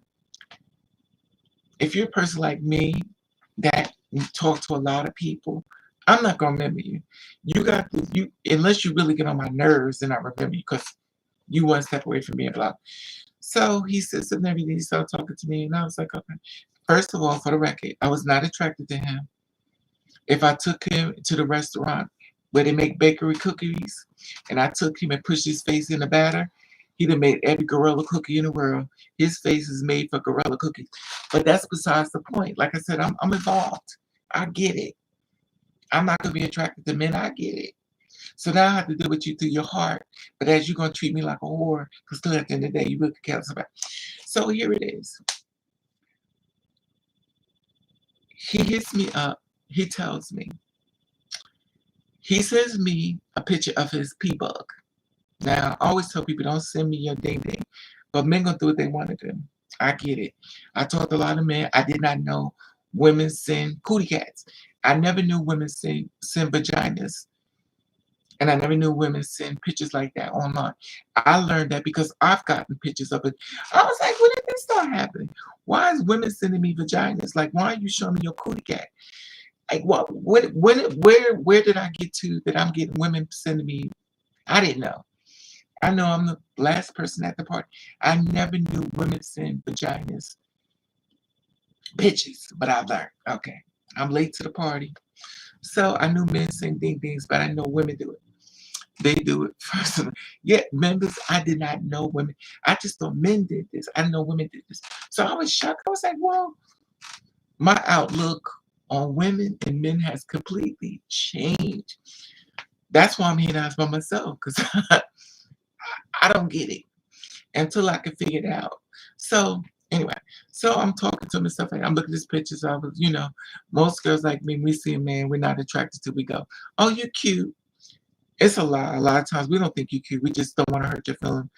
if you're a person like me that talk to a lot of people, I'm not gonna remember you. You unless you really get on my nerves, then I remember you because you one step away from being blocked. So he sits and everything, he started talking to me, and I was like, okay. First of all, for the record, I was not attracted to him. If I took him to the restaurant where they make bakery cookies, and I took him and pushed his face in the batter, he'd have made every gorilla cookie in the world. His face is made for gorilla cookies. But that's besides the point. Like I said, I'm involved. I get it. I'm not gonna be attracted to men. I get it. So now I have to deal with you through your heart. But as you're gonna treat me like a whore, because still at the end of the day, you really care about. So here it is. He hits me up. He tells me, he sends me a picture of his pee bug. Now, I always tell people don't send me your ding ding, but men gonna do what they want to do. I get it. I talked to a lot of men. I did not know women send cootie cats. I never knew women send vaginas, and I never knew women send pictures like that online. I learned that because I've gotten pictures of it. I was like, when did this start happening? Why is women sending me vaginas? Like, why are you showing me your cootie cat? Like, where did I get to that I'm getting women sending me? I didn't know. I know I'm the last person at the party. I never knew women send vaginas pictures, but I learned. Okay, I'm late to the party. So I knew men send ding dings, but I know women do it. They do it first. Yet members, I did not know women. I just thought men did this. I know women did this. So I was shocked. I was like, well, my outlook on women and men has completely changed. That's why I'm here now by myself, because I don't get it until I can figure it out. So anyway, so I'm talking to him and stuff like I'm looking at his pictures. I was, most girls like me, we see a man, we're not attracted till we go, oh, you're cute. It's a lie. A lot of times we don't think you're cute. We just don't want to hurt your feelings.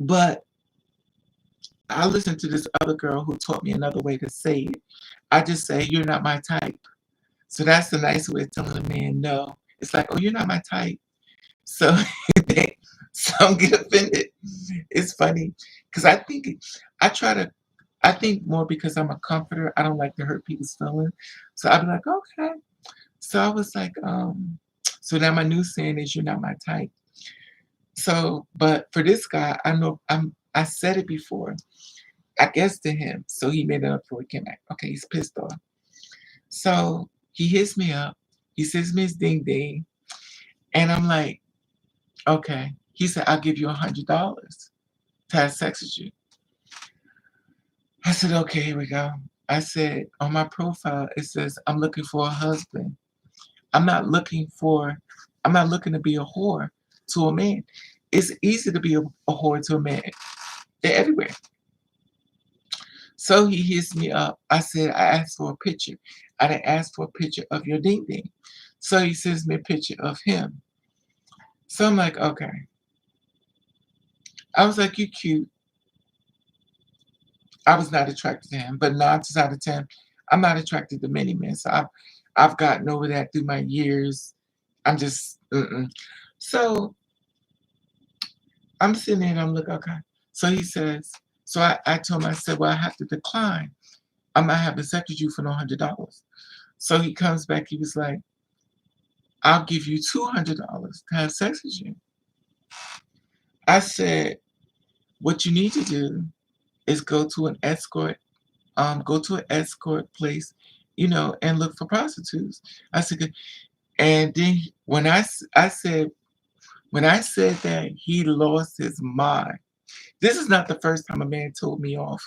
But I listened to this other girl who taught me another way to say it. I just say, you're not my type. So that's the nice way of telling a man no. It's like, oh, you're not my type. So some get offended. It's funny because I think more because I'm a comforter. I don't like to hurt people's feelings. So I'd be like, okay. So I was like, so now my new saying is you're not my type. So, but for this guy, I said it before, I guess to him. So he made it up for it came back. Okay, he's pissed off. So he hits me up. He sends me his ding ding. And I'm like, okay. He said, I'll give you $100 to have sex with you. I said, okay, here we go. I said, on my profile, it says, I'm looking for a husband. I'm not looking to be a whore to a man. It's easy to be a whore to a man. They're everywhere. So he hits me up. I said, I asked for a picture. I didn't ask for a picture of your ding ding. So he sends me a picture of him. So I'm like, okay. I was like, you cute. I was not attracted to him, but 9 times out of 10, I'm not attracted to many men. So I've gotten over that through my years. I'm just, So I'm sitting there and I'm like, okay. So he says, so I told him, I said, well, I have to decline. I'm not having sex with you for no $100. So he comes back, he was like, I'll give you $200 to have sex with you. I said, what you need to do is go to an escort place, and look for prostitutes. I said, and then when I said that, he lost his mind. This is not the first time a man told me off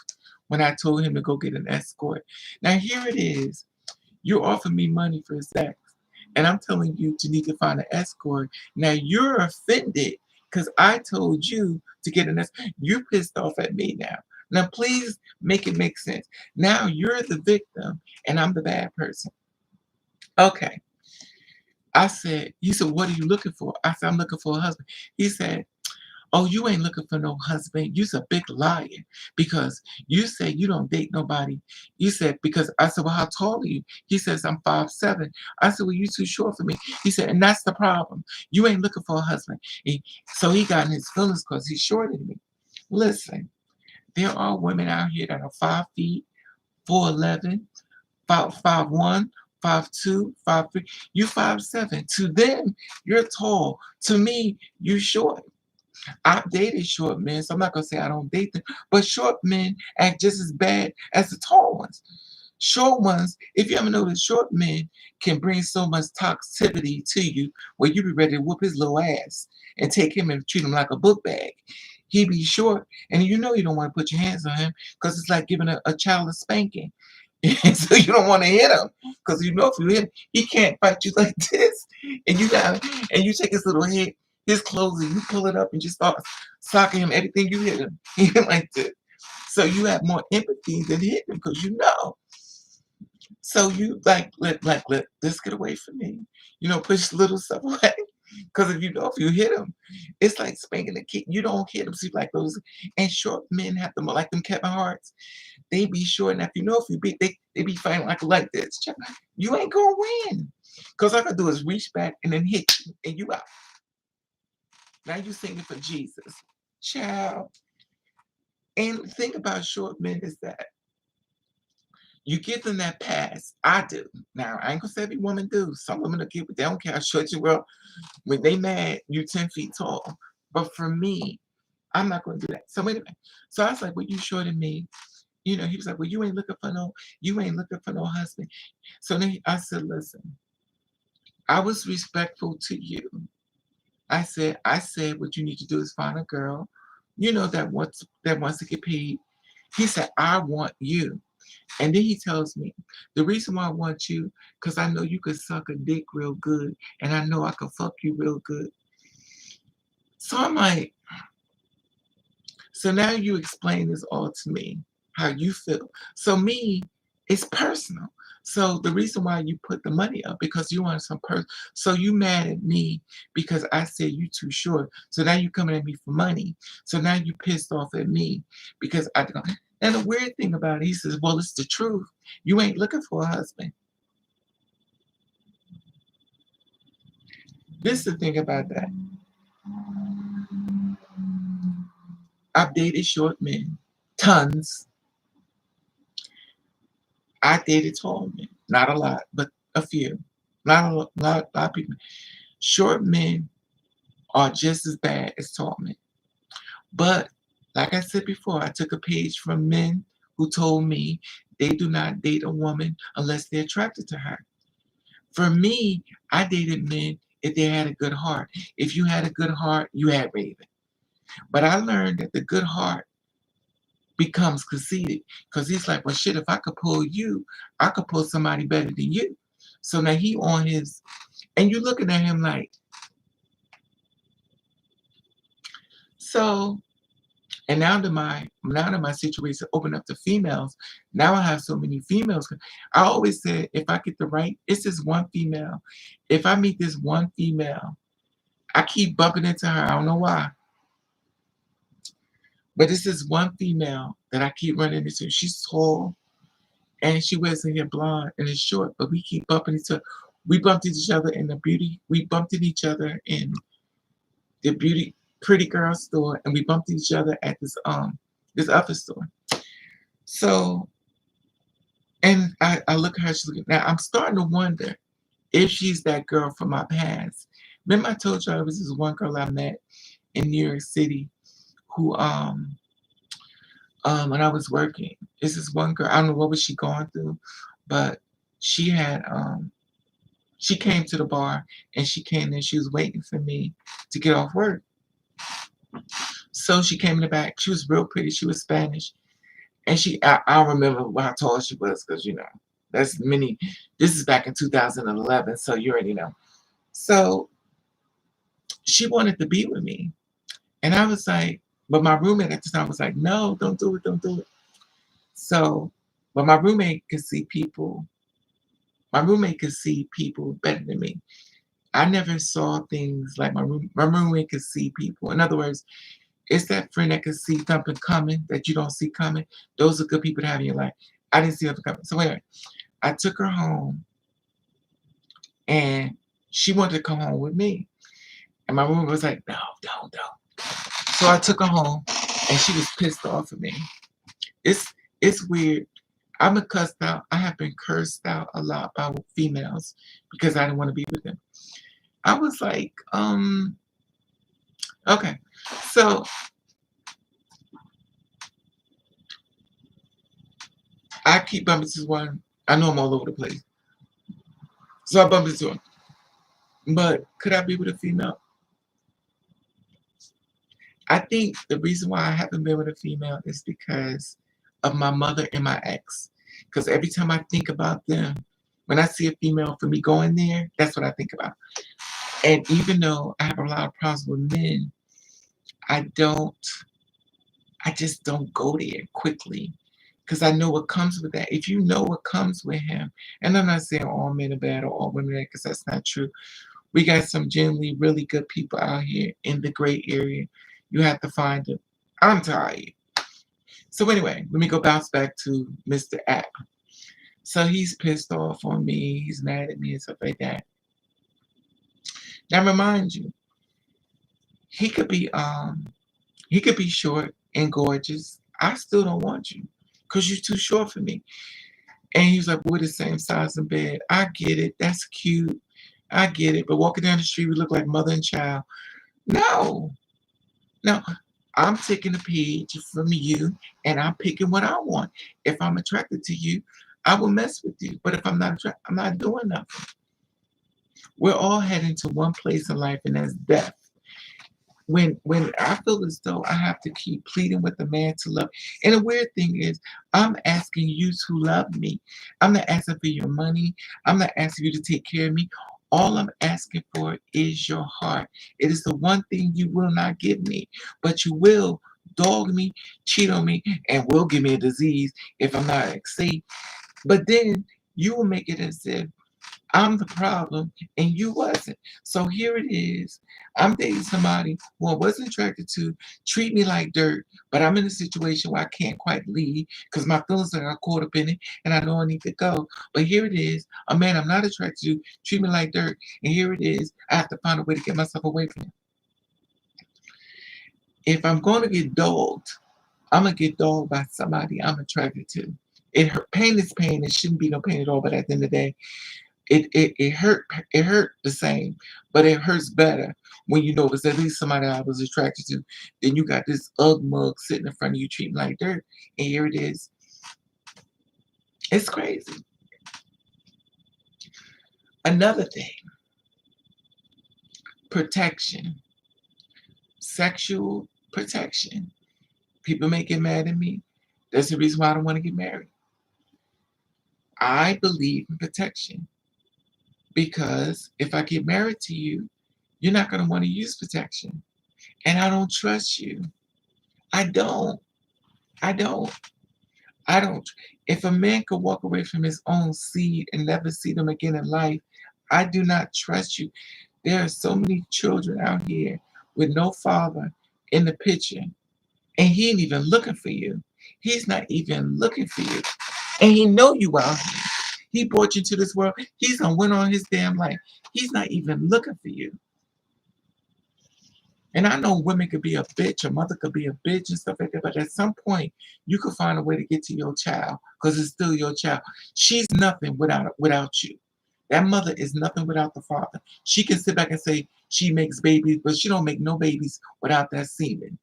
when I told him to go get an escort. Now here it is. You offer me money for sex, and I'm telling you to need to find an escort. Now you're offended because I told you to get an escort. You pissed off at me now. Now please make it make sense. Now you're the victim and I'm the bad person. Okay. He said, what are you looking for? I said, I'm looking for a husband. He said, oh, you ain't looking for no husband. You's a big liar because you say you don't date nobody. You said, because I said, well, how tall are you? He says, I'm 5'7". I said, well, you too short for me. He said, and that's the problem. You ain't looking for a husband. So he got in his feelings because he's shorter than me. Listen, there are women out here that are 5 feet, 4'11", 5'1", 5'2", 5'3". You 5'7". To them, you're tall. To me, you short. I've dated short men, so I'm not gonna say I don't date them, but short men act just as bad as the tall ones. Short ones, if you ever notice, short men can bring so much toxicity to you where you be ready to whoop his little ass and take him and treat him like a book bag. He be short, and you know you don't want to put your hands on him because it's like giving a child a spanking. So you don't want to hit him because you know if you hit him, he can't fight you like this. And you take his little head, his clothes, and you pull it up and just start socking him everything you hit him. He like this. So you have more empathy than hitting him because you know. So you let this get away from me. Push little stuff away. Because if you hit them, it's like spanking a kid. You don't hit them. See, like those, and short men have them like them Kevin Harts. They be short enough. If you beat, they be fighting like this. You ain't gonna win. Cause all I gotta do is reach back and then hit you, and you out. Now you singing for Jesus, child. And the thing about short men is that you give them that pass. I do. Now I ain't gonna say every woman do. Some women will give it. They don't care how short you are. When they mad, you 10 feet tall. But for me, I'm not gonna do that. So anyway, so I was like, well, you shorter than me. He was like, well, you ain't looking for no husband. So then I said, listen, I was respectful to you. I said, what you need to do is find a girl, that wants to get paid. He said, I want you. And then he tells me, the reason why I want you, because I know you could suck a dick real good, and I know I could fuck you real good. So I'm like, so now you explain this all to me, how you feel. So me, it's personal. So the reason why you put the money up, because you want some person. So you mad at me because I said you too short. So now you coming at me for money. So now you pissed off at me because I. And the weird thing about it, he says, well, it's the truth. You ain't looking for a husband. This is the thing about that. I've dated short men, tons. I dated tall men, not a lot, but a few. Not a lot of people. Short men are just as bad as tall men. But like I said before, I took a page from men who told me they do not date a woman unless they're attracted to her. For me, I dated men if they had a good heart. If you had a good heart, you had Raven. But I learned that the good heart becomes conceited because he's like, well, shit, if I could pull you, I could pull somebody better than you. So now he on his, and you looking at him like, so, and now that my situation opened up to females, now I have so many females. I always said, if I get the right, it's this one female. If I meet this one female, I keep bumping into her. I don't know why. But this is one female that I keep running into. She's tall and she wears her hair blonde and it's short, but we keep bumping into we bumped into each other in the beauty, we bumped into each other in the beauty pretty girl store, and we bumped each other at this other store. So and I look at her, she's looking now I'm starting to wonder if she's that girl from my past. Remember I told you I was this one girl I met in New York City who when I was working. It's this one girl, I don't know what was she going through, but she had she came to the bar and she came in, she was waiting for me to get off work. So she came in the back. She was real pretty. She was Spanish. And I don't remember how tall she was because, that's many, this is back in 2011. So you already know. So she wanted to be with me. And I was like, but my roommate at the time was like, no, don't do it, don't do it. So, but my roommate could see people. My roommate could see people better than me. I never saw things like my roommate could see people. In other words, it's that friend that can see something coming that you don't see coming. Those are good people to have in your life. I didn't see nothing coming. So anyway, I took her home and she wanted to come home with me. And my roommate was like, no, don't. So I took her home and she was pissed off at me. It's weird. I'm a cussed out. I have been cursed out a lot by females because I didn't want to be with them. I was like, okay. So I keep bumping into one. I know I'm all over the place. So I bumped into her. But could I be with a female? I think the reason why I haven't been with a female is because of my mother and my ex. Because every time I think about them, when I see a female for me going there, that's what I think about. And even though I have a lot of problems with men, I just don't go there quickly because I know what comes with that. If you know what comes with him, and I'm not saying all men are bad or all women are bad, because that's not true. We got some genuinely really good people out here in the gray area. You have to find them. I'm tired. So anyway, let me go bounce back to Mr. App. So he's pissed off on me. He's mad at me and stuff like that. Now remind you, he could be short and gorgeous. I still don't want you because you're too short for me. And he was like, we're the same size in bed. I get it. That's cute. I get it. But walking down the street, we look like mother and child. No, no. I'm taking a page from you and I'm picking what I want. If I'm attracted to you, I will mess with you. But if I'm not attracted, I'm not doing nothing. We're all heading to one place in life, and that's death. When I feel as though I have to keep pleading with the man to love. And the weird thing is, I'm asking you to love me. I'm not asking for your money. I'm not asking you to take care of me. All I'm asking for is your heart. It is the one thing you will not give me, but you will dog me, cheat on me, and will give me a disease if I'm not safe. But then you will make it as if I'm the problem and you wasn't. So here it is. I'm dating somebody who I wasn't attracted to, treat me like dirt, but I'm in a situation where I can't quite leave because my feelings are caught up in it and I know I need to go. But here it is. A man I'm not attracted to, treat me like dirt, and here it is. I have to find a way to get myself away from him. If I'm going to get dogged, I'm going to get dogged by somebody I'm attracted to. It hurt. Pain is pain. It shouldn't be no pain at all, but at the end of the day, it hurt the same, but it hurts better when you know it's at least somebody I was attracted to. Then you got this ugly mug sitting in front of you treating like dirt, and here it is. It's crazy. Another thing, protection, sexual protection. People may get mad at me. That's the reason why I don't want to get married. I believe in protection because if I get married to you, you're not going to want to use protection. And I don't trust you. I don't. I don't. I don't. If a man could walk away from his own seed and never see them again in life, I do not trust you. There are so many children out here with no father in the picture, and he ain't even looking for you. He's not even looking for you, and he know you out here. He brought you into this world. He's gonna win on his damn life. He's not even looking for you. And I know women could be a bitch, a mother could be a bitch and stuff like that, but at some point you could find a way to get to your child because it's still your child. She's nothing without you. That mother is nothing without the father. She can sit back and say she makes babies, but she don't make no babies without that semen.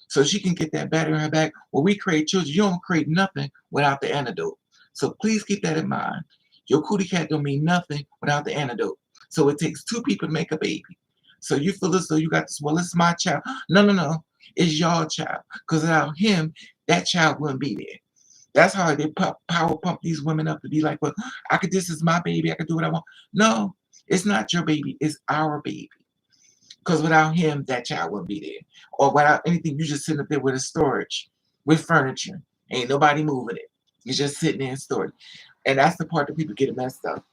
So she can get that battery in her back. When we create children, you don't create nothing without the antidote. So please keep that in mind. Your cootie cat don't mean nothing without the antidote. So it takes two people to make a baby. So you feel as though you got this, well, it's my child. No, no, no. It's your child. Because without him, that child wouldn't be there. That's how they power pump these women up to be like, well, this is my baby. I can do what I want. No, it's not your baby. It's our baby. Because without him, that child wouldn't be there. Or without anything, you just sitting up there with a storage, with furniture. Ain't nobody moving it. You're just sitting there in storage. And that's the part that people get messed up.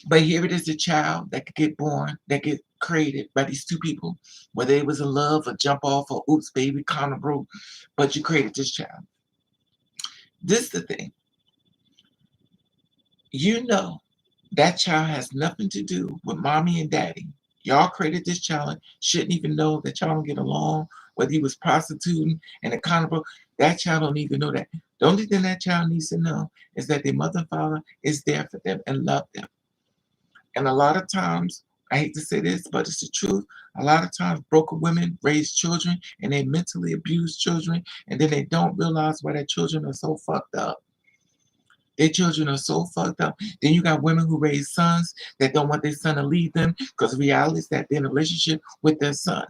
But here it is, a child that could get born, that get created by these two people, whether it was in love or jump off or oops, baby, kind of broke, but you created this child. This is the thing. You know that child has nothing to do with mommy and daddy. Y'all created this child, shouldn't even know that y'all don't get along, whether he was prostituting and a kind of broke. That child don't even know that. The only thing that child needs to know is that their mother and father is there for them and love them. And a lot of times, I hate to say this, but it's the truth. A lot of times, broken women raise children and they mentally abuse children, and then they don't realize why their children are so fucked up. Their children are so fucked up. Then you got women who raise sons that don't want their son to leave them because the reality is that they're in a relationship with their son.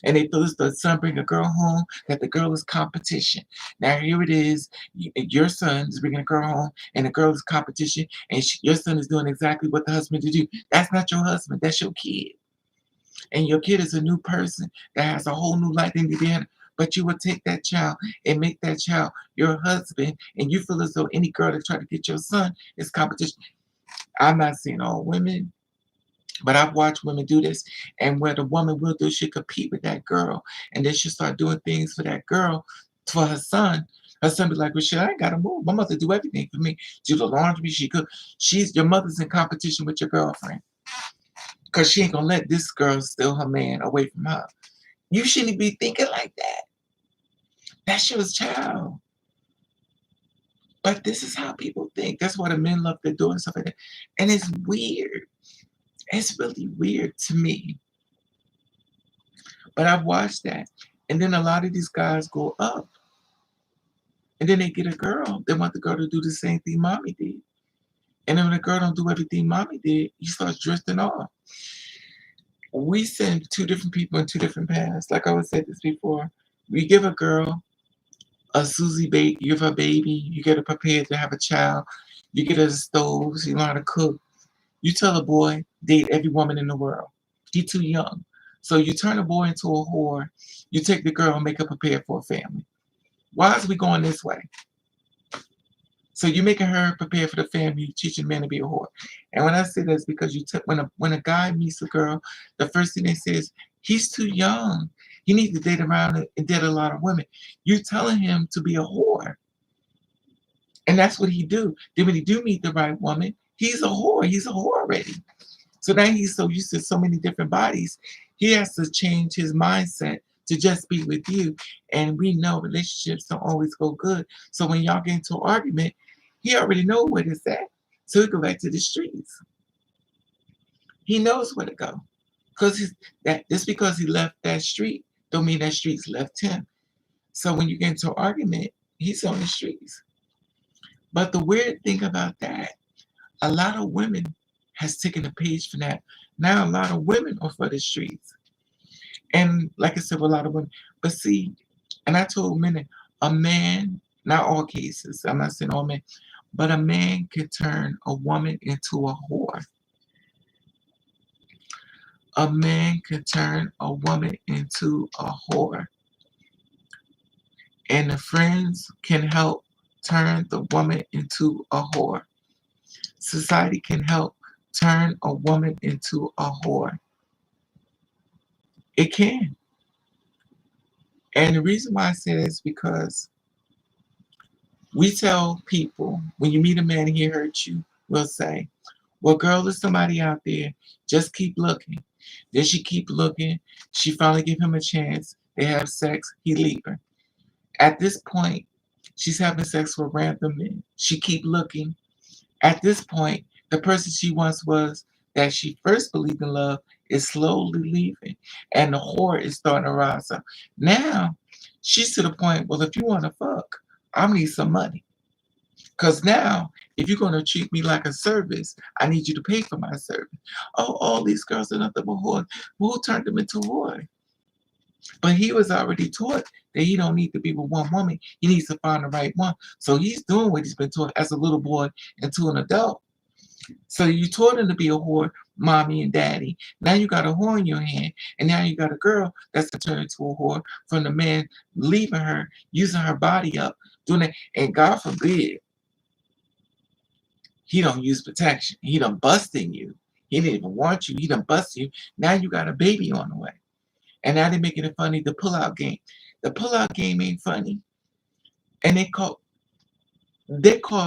And they feel as the son bring a girl home, that the girl is competition. Now here it is, your son is bringing a girl home, and the girl is competition, and your son is doing exactly what the husband to do. That's not your husband, that's your kid. And your kid is a new person that has a whole new life in the end. but you would take that child and make that child your husband, and you feel as though any girl that try to get your son is competition. I'm not saying all women, but I've watched women do this, and where the woman will do, she compete with that girl, and then she start doing things for that girl, for her son. Her son be like, well, shit, I ain't gotta move. My mother do everything for me. She do the laundry, she cook. Your mother's in competition with your girlfriend. Cause she ain't gonna let this girl steal her man away from her. You shouldn't be thinking like that. That's your child. But this is how people think. That's why the men love their daughters and stuff like that. And it's weird. It's really weird to me. But I've watched that. And then a lot of these guys go up. And then they get a girl. They want the girl to do the same thing mommy did. And then when the girl don't do everything mommy did, he starts drifting off. We send two different people in two different paths. Like I was said this before. We give a girl a Susie baby, you give her a baby, you get her prepared to have a child, you get her a stove, so you learn how to cook. You tell a boy, date every woman in the world. He too young. So you turn a boy into a whore, you take the girl and make her prepared for a family. Why is we going this way? So you're making her prepare for the family, you teaching men to be a whore. And when I say that, it's because when a guy meets a girl, the first thing they say is, he's too young. He needs to date around and date a lot of women. You telling him to be a whore. And that's what he do. Then when he do meet the right woman, he's a whore. He's a whore already. So now he's so used to so many different bodies, he has to change his mindset to just be with you. And we know relationships don't always go good. So when y'all get into an argument, he already know where it's at. So he go back to the streets. He knows where to go. Just because he left that street, don't mean that streets left him. So when you get into an argument, he's on the streets. But the weird thing about that, a lot of women has taken a page from that. Now a lot of women are for the streets. And like I said, a lot of women. But see, and I told men, a man, not all cases, I'm not saying all men, but a man can turn a woman into a whore. A man can turn a woman into a whore. And the friends can help turn the woman into a whore. Society can help turn a woman into a whore. It can. And the reason why I say that is because we tell people, when you meet a man and he hurts you, we'll say, well, girl, there's somebody out there. Just keep looking. Then she keep looking. She finally give him a chance. They have sex. He leave her. At this point, she's having sex with random men. She keep looking. At this point, the person she once was that she first believed in love is slowly leaving. And the whore is starting to rise up. Now, she's to the point, well, if you want to fuck, I need some money. Because now, if you're going to treat me like a service, I need you to pay for my service. Oh, all these girls are nothing but whores. Well, who turned them into whore? But he was already taught that he don't need to be with one woman. He needs to find the right one. So he's doing what he's been taught as a little boy into an adult. So you taught him to be a whore, mommy and daddy. Now you got a whore in your hand, and now you got a girl that's turned into a whore from the man leaving her, using her body up, doing that. And God forbid, he don't use protection. He done busting you. He didn't even want you. He done busted you. Now you got a baby on the way. And now they're making it funny, the pullout game. The pullout game ain't funny. And they call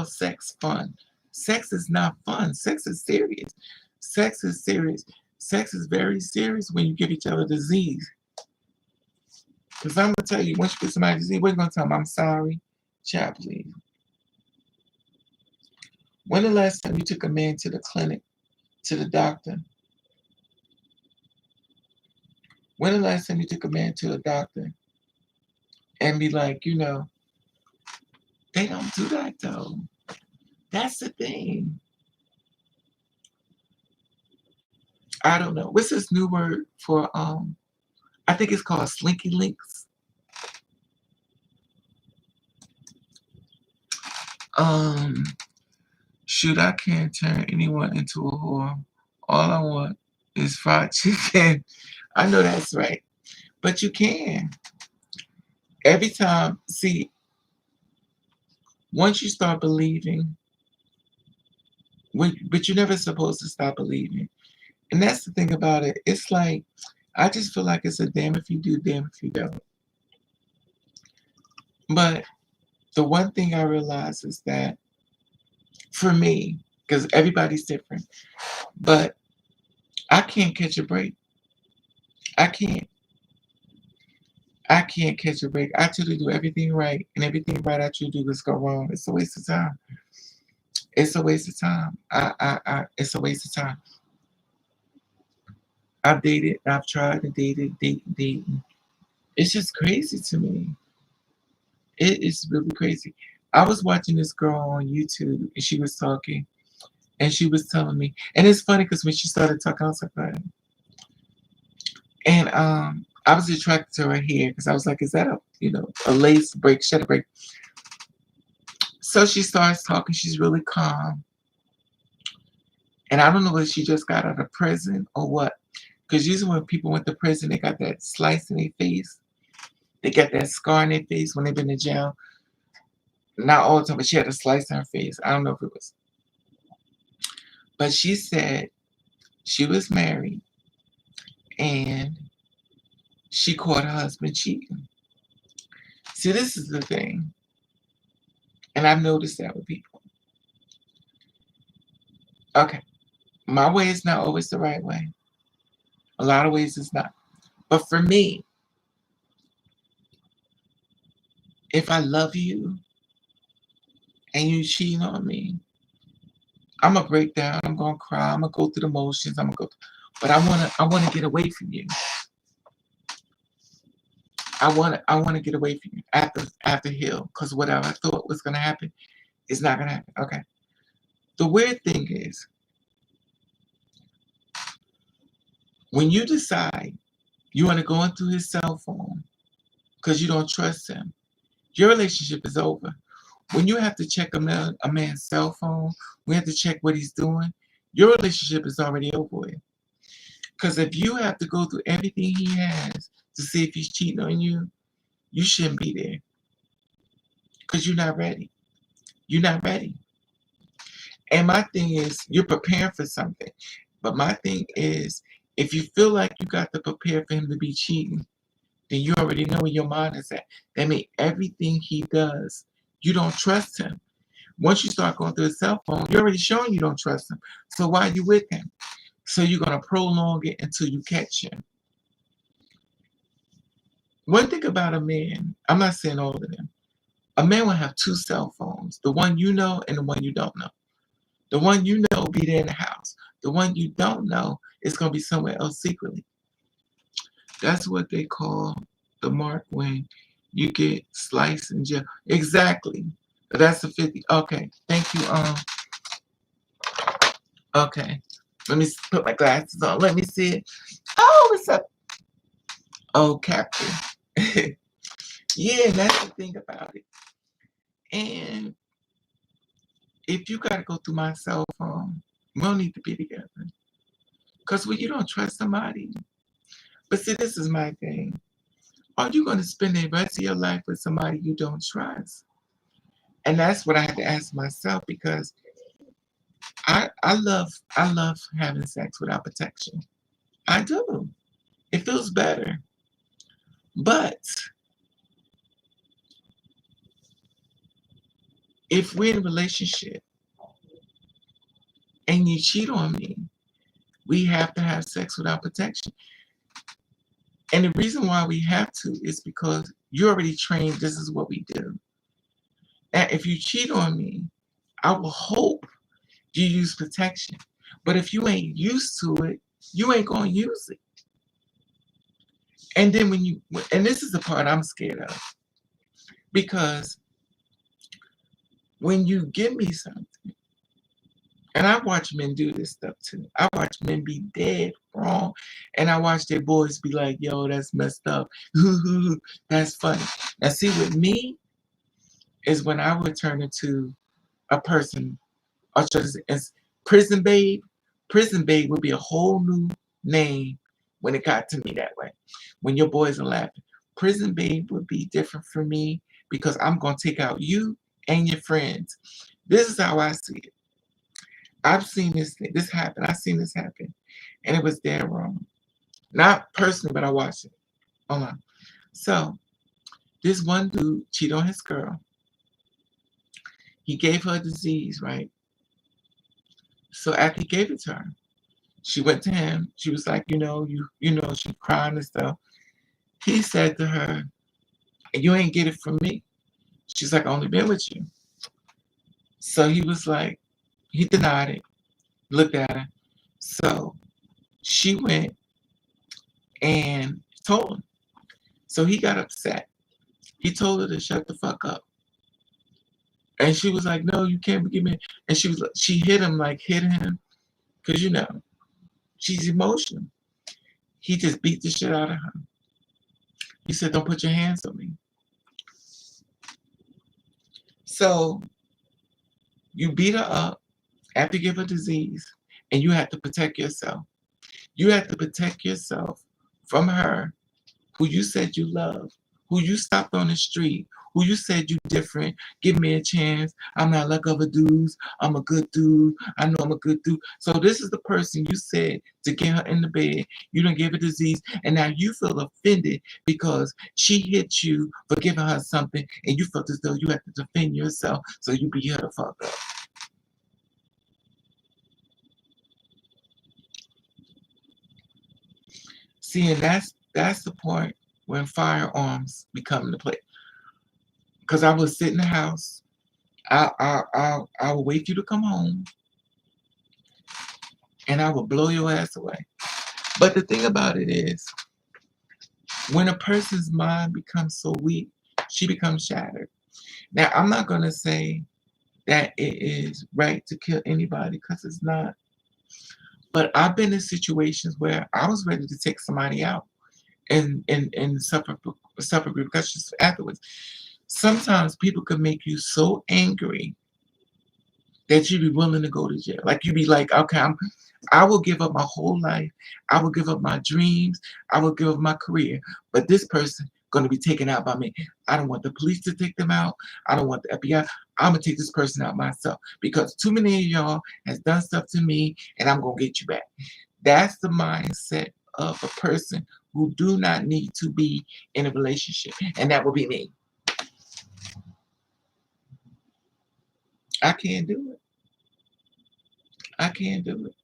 sex fun. Sex is not fun. Sex is serious. Sex is serious. Sex is very serious when you give each other disease. Because I'm going to tell you, once you get somebody disease, what are you going to tell them? I'm sorry. Child, please. When the last time you took a man to the clinic, to the doctor? When the last time you took a man to a doctor and be like, they don't do that though. That's the thing. I don't know. What's this new word for I think it's called slinky links. Shoot, I can't turn anyone into a whore. All I want is fried chicken. I know that's right. But you can. Every time, see, once you start believing, but you're never supposed to stop believing. And that's the thing about it. It's like, I just feel like it's a damn if you do, damn if you don't. But the one thing I realize is that for me, because everybody's different, but I can't catch a break. I can't. I can't catch a break. I try to do everything right, and everything right I try to do is go wrong. It's a waste of time. It's a waste of time. It's a waste of time. I've dated, I've tried to date it, date. It's just crazy to me. It is really crazy. I was watching this girl on YouTube, and she was talking, and she was telling me, and it's funny because when she started talking, I was like, "What?" And I was attracted to her hair because I was like, "Is that a lace break, shutter break?" So she starts talking. She's really calm, and I don't know whether she just got out of prison or what. Because usually when people went to prison, they got that slice in their face. They got that scar in their face when they've been in jail. Not all the time, but she had a slice in her face. I don't know if it was. But she said she was married and she caught her husband cheating. See, this is the thing. And I've noticed that with people. Okay, my way is not always the right way. A lot of ways it's not. But for me, if I love you and you cheat on me, I'm gonna break down. I'm gonna cry. I'm gonna go through the motions. But I wanna get away from you. I wanna get away from you after heal. Cause whatever I thought was gonna happen is not gonna happen. Okay. The weird thing is when you decide you wanna go into his cell phone because you don't trust him, your relationship is over. When you have to check a man's cell phone, we have to check what he's doing, your relationship is already over with. Because if you have to go through everything he has to see if he's cheating on you, you shouldn't be there. Because you're not ready. You're not ready. And my thing is, you're preparing for something. But my thing is, if you feel like you got to prepare for him to be cheating, then you already know where your mind is at. That means everything he does, you don't trust him. Once you start going through his cell phone, you're already showing you don't trust him. So why are you with him? So you're going to prolong it until you catch him. One thing about a man, I'm not saying all of them, a man will have two cell phones, the one you know and the one you don't know. The one you know will be there in the house. The one you don't know is going to be somewhere else secretly. That's what they call the mark when you get sliced in jail. Exactly. That's the 50. Okay. Thank you. Okay. Let me put my glasses on. Let me see it. Oh, what's up? Oh, Captain. Yeah, that's the thing about it. And if you gotta go through my cell phone, we don't need to be together. Because when you don't trust somebody, but see, this is my thing. Are you gonna spend the rest of your life with somebody you don't trust? And that's what I had to ask myself because I love having sex without protection. I do. It feels better. But if we're in a relationship and you cheat on me, we have to have sex without protection. And the reason why we have to is because you're already trained this is what we do. And if you cheat on me, I will hope you use protection. But if you ain't used to it, you ain't gonna use it. And then and this is the part I'm scared of, because when you give me something, and I watch men do this stuff too. I watch men be dead wrong, and I watch their boys be like, "Yo, that's messed up. That's funny." Now, see, with me is when I would turn into a person, or just as prison babe. Prison babe would be a whole new name when it got to me that way. When your boys are laughing, Prison babe would be different for me because I'm gonna take out you and your friends. This is how I see it. I've seen this happen. I've seen this happen, and it was dead wrong. Not personally, but I watched it. Hold on. So this one dude cheated on his girl. He gave her a disease, right? So after he gave it to her, she went to him. She was like, she crying and stuff. He said to her, "You ain't get it from me." She's like, "I only been with you." So he was like, he denied it. Looked at her. So she went and told him. So he got upset. He told her to shut the fuck up. And she was like, "No, you can't give me." And she hit him, because she's emotional. He just beat the shit out of her. He said, "Don't put your hands on me." So you beat her up after you give her disease, and you have to protect yourself. You have to protect yourself from her, who you said you love, who you stopped on the street, who you said you different. Give me a chance. I'm not like other dudes. I'm a good dude. I know I'm a good dude. So this is the person you said to get her in the bed. You done gave her disease, and now you feel offended because she hit you for giving her something, and you felt as though you had to defend yourself, so you beat her the fuck up. See, and that's the point when firearms become the play. Because I would sit in the house, I will wait for you to come home, and I will blow your ass away. But the thing about it is, when a person's mind becomes so weak, she becomes shattered. Now, I'm not gonna say that it is right to kill anybody because it's not. But I've been in situations where I was ready to take somebody out and suffer repercussions afterwards. Sometimes people can make you so angry that you'd be willing to go to jail. Like you'd be like, okay, I will give up my whole life. I will give up my dreams. I will give up my career. But this person going to be taken out by me. I don't want the police to take them out. I don't want the FBI. I'm gonna take this person out myself because too many of y'all has done stuff to me, and I'm gonna get you back. That's the mindset of a person who do not need to be in a relationship, and that will be me. I can't do it. I can't do it.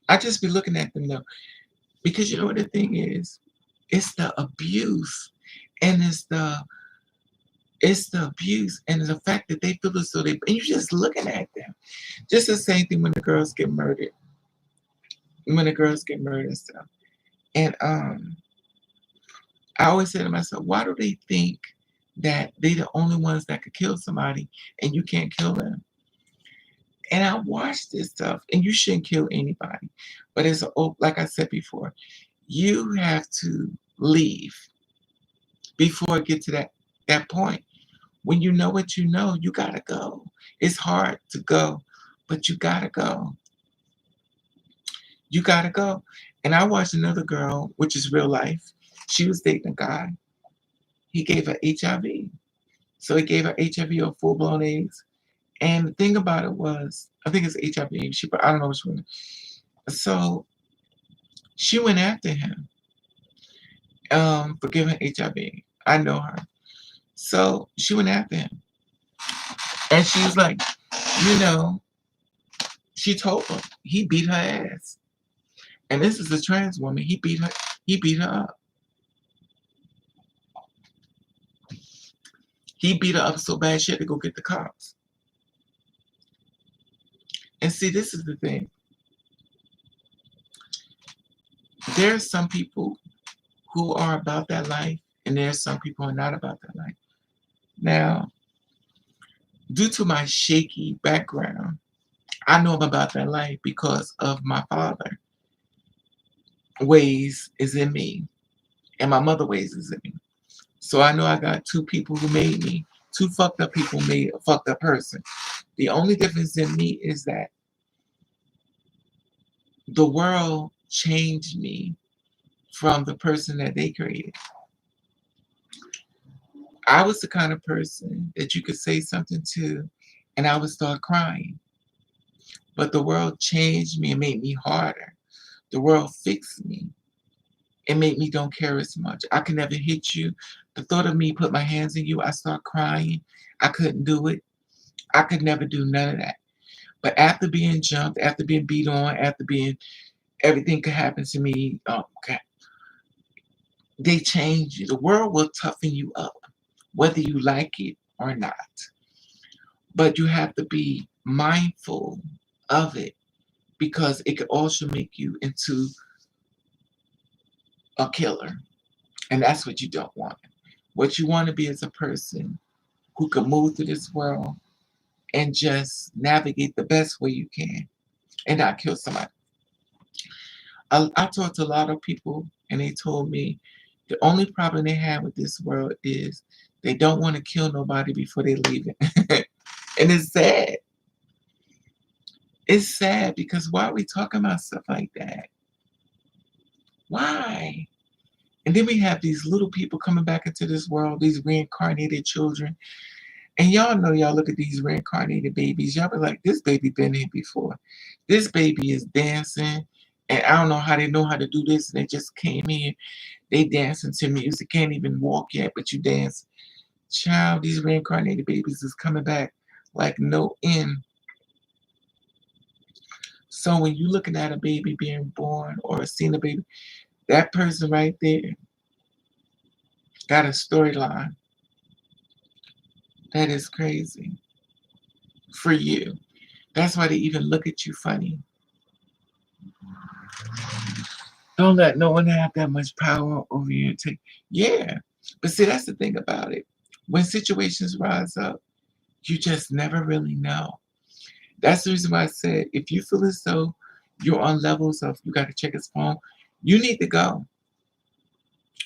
I just be looking at them though. Because you know what the thing is? It's the abuse. And it's the abuse and the fact that they feel as though and you're just looking at them. Just the same thing when the girls get murdered. When the girls get murdered and stuff. And I always say to myself, why do they think that they the only ones that could kill somebody and you can't kill them? And I watch this stuff, and you shouldn't kill anybody. But like I said before, you have to leave before it get to that point. When you know what you know, you gotta go. It's hard to go, but you gotta go. You gotta go. And I watched another girl, which is real life. She was dating a guy. He gave her HIV. So he gave her HIV or full blown AIDS. And the thing about it was, I think it's HIV. I don't know which one. So she went after him for giving HIV. I know her. So she went after him. And she was like, you know, she told him he beat her ass. And this is a trans woman. He beat her up. He beat her up so bad she had to go get the cops. And see, this is the thing. There are some people who are about that life, and there are some people who are not about that life. Now, due to my shaky background, I know I'm about that life because of my father ways is in me, and my mother ways is in me. So I know I got two people who made me. Two fucked up people made a fucked up person. The only difference in me is that the world changed me from the person that they created. I was the kind of person that you could say something to and I would start crying. But the world changed me and made me harder. The world fixed me and made me don't care as much. I could never hit you. The thought of me put my hands in you, I start crying. I couldn't do it. I could never do none of that. But after being jumped, after being beat on, after being everything could happen to me, God, they change you. The world will toughen you up, whether you like it or not. But you have to be mindful of it because it could also make you into a killer. And that's what you don't want. What you want to be is a person who can move through this world and just navigate the best way you can and not kill somebody. I talked to a lot of people and they told me the only problem they have with this world is they don't want to kill nobody before they leave it. And it's sad. It's sad because why are we talking about stuff like that? Why? And then we have these little people coming back into this world, these reincarnated children. And y'all know y'all look at these reincarnated babies, y'all be like, this baby been here before. This baby is dancing. And I don't know how they know how to do this. And they just came in. They dancing to music. Can't even walk yet, but you dance. Child, these reincarnated babies is coming back like no end. So when you looking at a baby being born or seeing a baby, that person right there got a storyline that is crazy for you. That's why they even look at you funny. Don't let no one have that much power over you. Yeah, but see, that's the thing about it. When situations rise up, you just never really know. That's the reason why I said if you feel as though you're on levels of you got to check his phone, you need to go.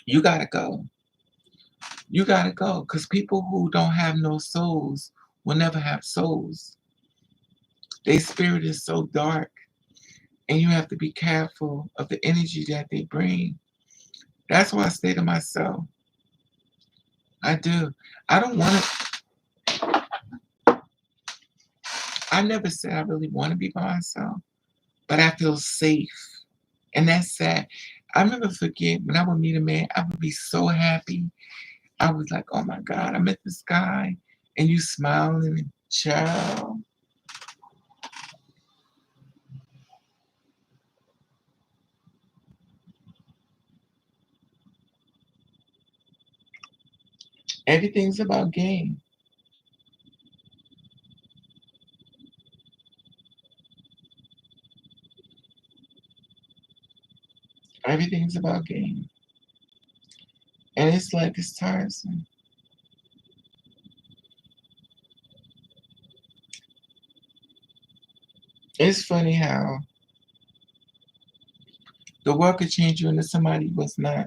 You gotta go. You gotta go. Because people who don't have no souls will never have souls. Their spirit is so dark, and you have to be careful of the energy that they bring. That's why I stay to myself. I do. I don't want to. I never said I really want to be by myself, but I feel safe. And that's sad. I never forget when I would meet a man, I would be so happy. I was like, oh my God, I met this guy. And you smiling and child. Everything's about game. Everything's about game. And it's like it's tiresome. It's funny how the world could change you into somebody who was not.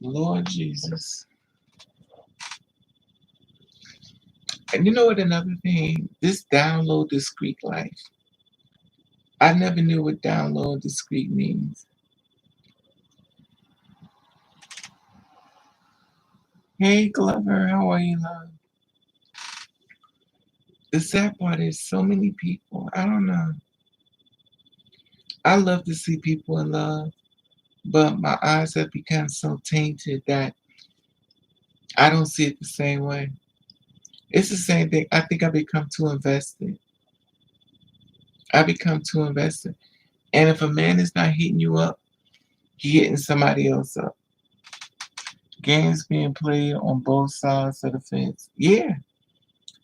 Lord Jesus. And you know what another thing? This download discreet life. I never knew what download discreet means. Hey Glover, how are you, love? The sad part is so many people. I don't know. I love to see people in love, but my eyes have become so tainted that I don't see it the same way. It's the same thing. I think I become too invested. I become too invested. And if a man is not hitting you up, he hitting somebody else up. Games being played on both sides of the fence. Yeah,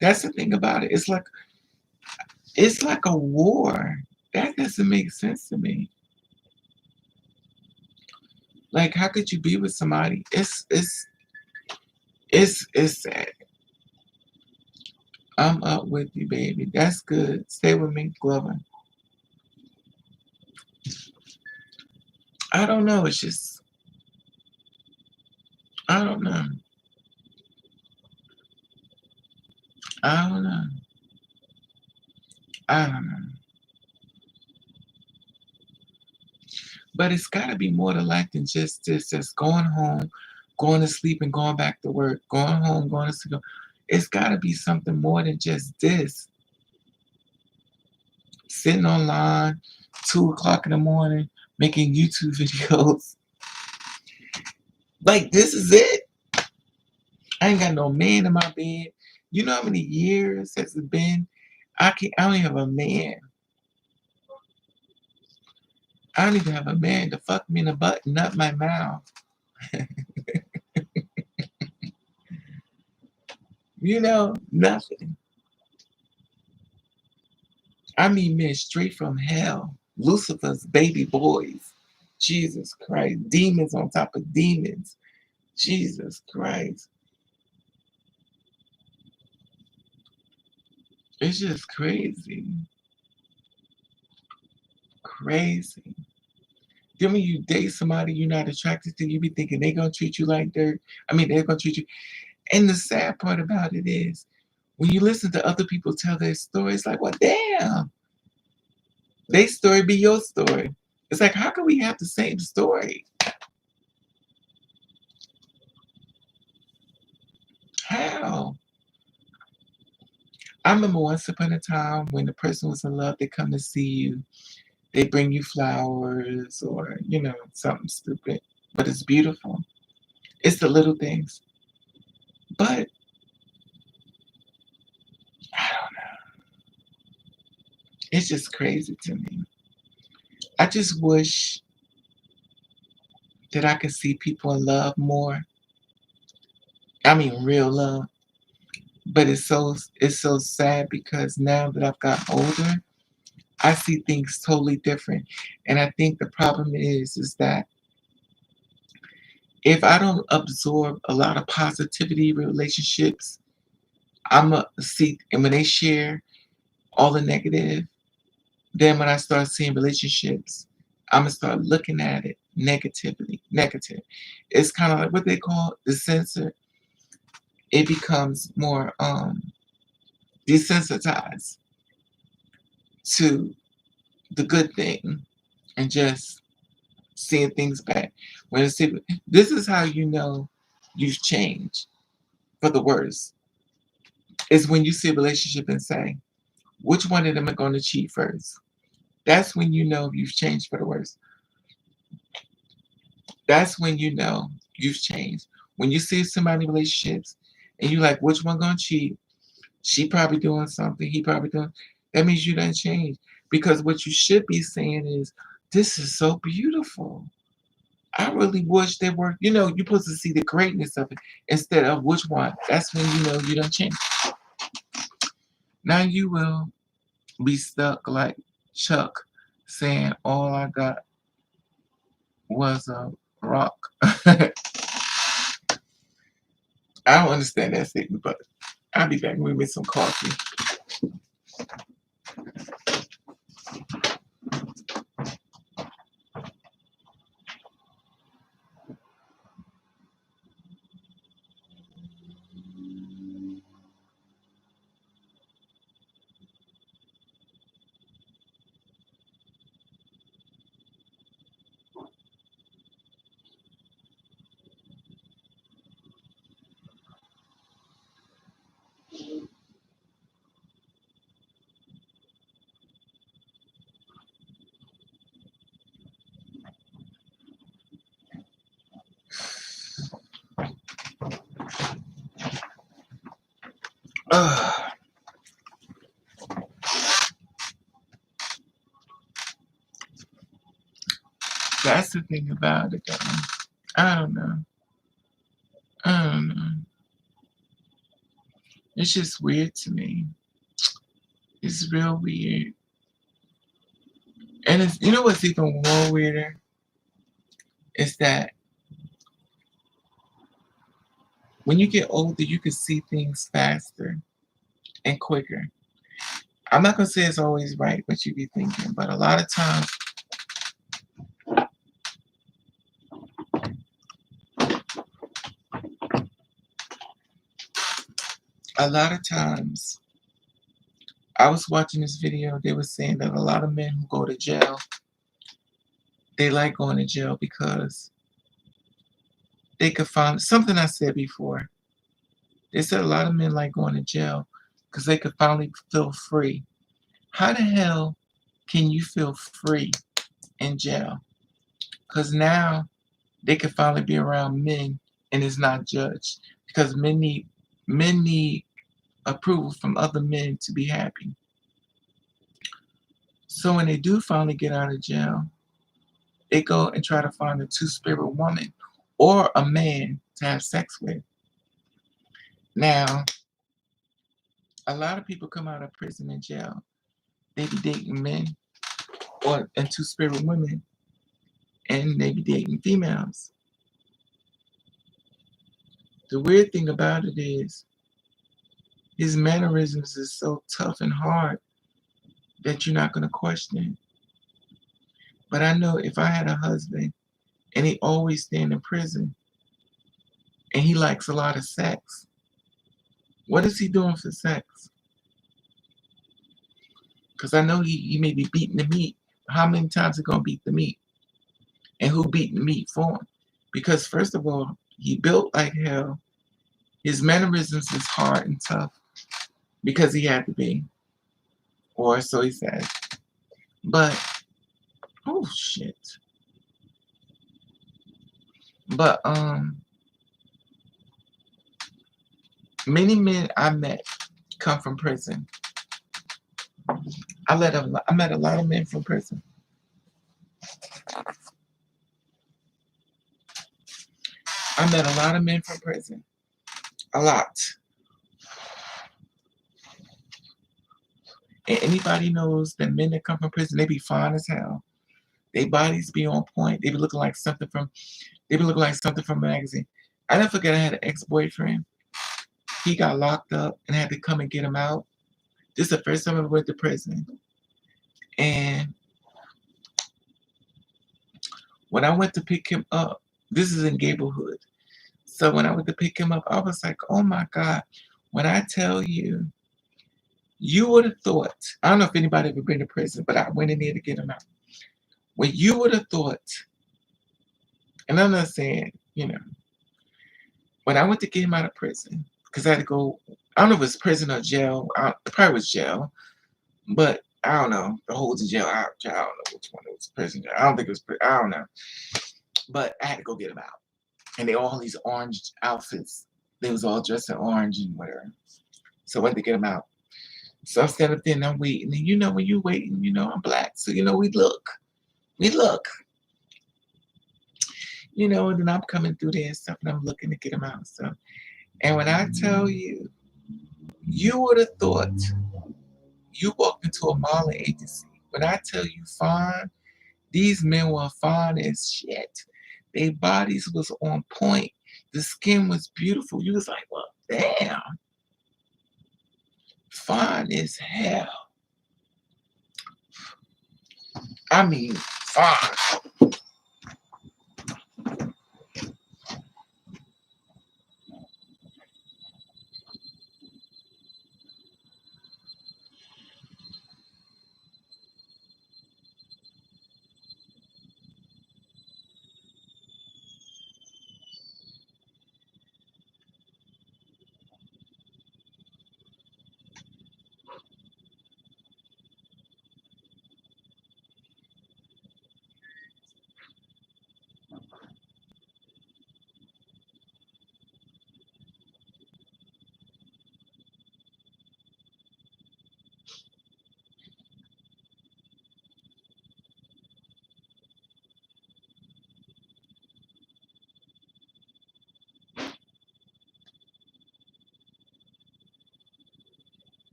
that's the thing about it. It's like a war. That doesn't make sense to me. Like, how could you be with somebody? It's sad. I'm up with you, baby. That's good. Stay with me, Glover. I don't know. It's just I don't know. I don't know. I don't know. But it's got to be more to life than just this. Just going home, going to sleep, and going back to work. Going home, going to sleep. It's got to be something more than just this. Sitting online, 2 o'clock in the morning, making YouTube videos. Like this is it. I ain't got no man in my bed. You know how many years has it been? I don't even have a man. I don't even have a man to fuck me in the butt, nut my mouth. Nothing. I mean, men straight from hell. Lucifer's baby boys. Jesus Christ. Demons on top of demons. Jesus Christ. It's just crazy. Crazy. Then when you date somebody you're not attracted to, you be thinking they gonna treat you like dirt. I mean, they're gonna treat you. And the sad part about it is, when you listen to other people tell their stories, like, well, damn, their story be your story. It's like, how can we have the same story? How? I remember once upon a time when the person was in love, they come to see you, they bring you flowers or, something stupid. But it's beautiful. It's the little things. But I don't know. It's just crazy to me. I just wish that I could see people in love more. I mean real love. But it's so sad because now that I've got older, I see things totally different. And I think the problem is that if I don't absorb a lot of positivity in relationships, I'm a see, and when they share all the negative, then when I start seeing relationships, I'm gonna start looking at it negatively. Negative. It's kind of like what they call the sensor. It becomes more desensitized to the good thing and just seeing things back. This is how you know you've changed for the worse. Is when you see a relationship and say, which one of them are going to cheat first? That's when you know you've changed for the worse. That's when you know you've changed. When you see somebody in relationships and you like, which one gonna cheat? She probably doing something. He probably doing. That means you done changed. Because what you should be saying is, this is so beautiful. I really wish there were. You're supposed to see the greatness of it instead of which one. That's when you know you done changed. Now you will be stuck like Chuck saying, all I got was a rock. I don't understand that statement, but I'll be back with some coffee. Ugh, that's the thing about it, though. I don't know. I don't know. It's just weird to me. It's real weird. And what's even more weirder is that when you get older, you can see things faster and quicker. I'm not gonna say it's always right what you be thinking, but a lot of times A lot of times, I was watching this video, they were saying that a lot of men who go to jail, they like going to jail because they could find something I said before. They said a lot of men like going to jail because they could finally feel free. How the hell can you feel free in jail? Because now they can finally be around men and it's not judged. Because men need approval from other men to be happy. So when they do finally get out of jail, they go and try to find a two-spirit woman or a man to have sex with. Now, a lot of people come out of prison and jail. They be dating men or and two-spirit women, and they be dating females. The weird thing about it is his mannerisms is so tough and hard that you're not going to question it. But I know if I had a husband and he always staying in prison and he likes a lot of sex, what is he doing for sex? Because I know he may be beating the meat. How many times he going to beat the meat? And who beating the meat for him? Because first of all, he built like hell. His mannerisms is hard and tough because he had to be. Or so he said. But, oh shit. But, many men I met come from prison. I met a lot of men from prison. I met a lot of men from prison. A lot. And anybody knows that men that come from prison, they be fine as hell. Their bodies be on point. They be looking like something from a magazine. I never forget I had an ex-boyfriend. He got locked up and had to come and get him out. This is the first time I went to prison. And when I went to pick him up, this is in Gablehood. So when I went to pick him up, I was like, oh my God, when I tell you, you would have thought, I don't know if anybody ever been to prison, but I went in there to get him out. Well, you would have thought, and I'm not saying, when I went to get him out of prison, because I had to go, I don't know if it was prison or jail. It probably was jail, but I don't know. The whole jail, I don't know which one it was, prison. I don't think it was, I don't know. But I had to go get him out. And they all these orange outfits. They was all dressed in orange and whatever. So I went to get him out. So I'm standing up there and I'm waiting. And when you're waiting, I'm black. So, we look. We look. And then I'm coming through there and stuff and I'm looking to get him out. So, and when I tell you, you would have thought you walked into a modeling agency. When I tell you fine, these men were fine as shit. Their bodies was on point. The skin was beautiful. You was like, well, damn. Fine as hell. I mean, fine.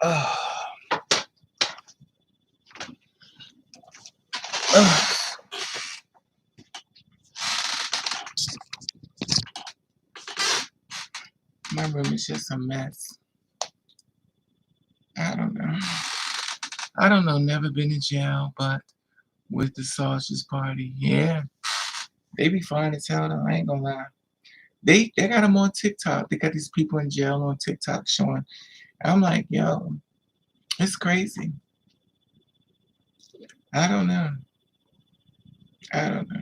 Oh, oh. My room is just a mess. I don't know. I don't know. Never been in jail, but with the sausage party, yeah, they be fine as hell. Though, I ain't gonna lie. They got them on TikTok. They got these people in jail on TikTok showing. I'm like, yo, it's crazy. I don't know. I don't know.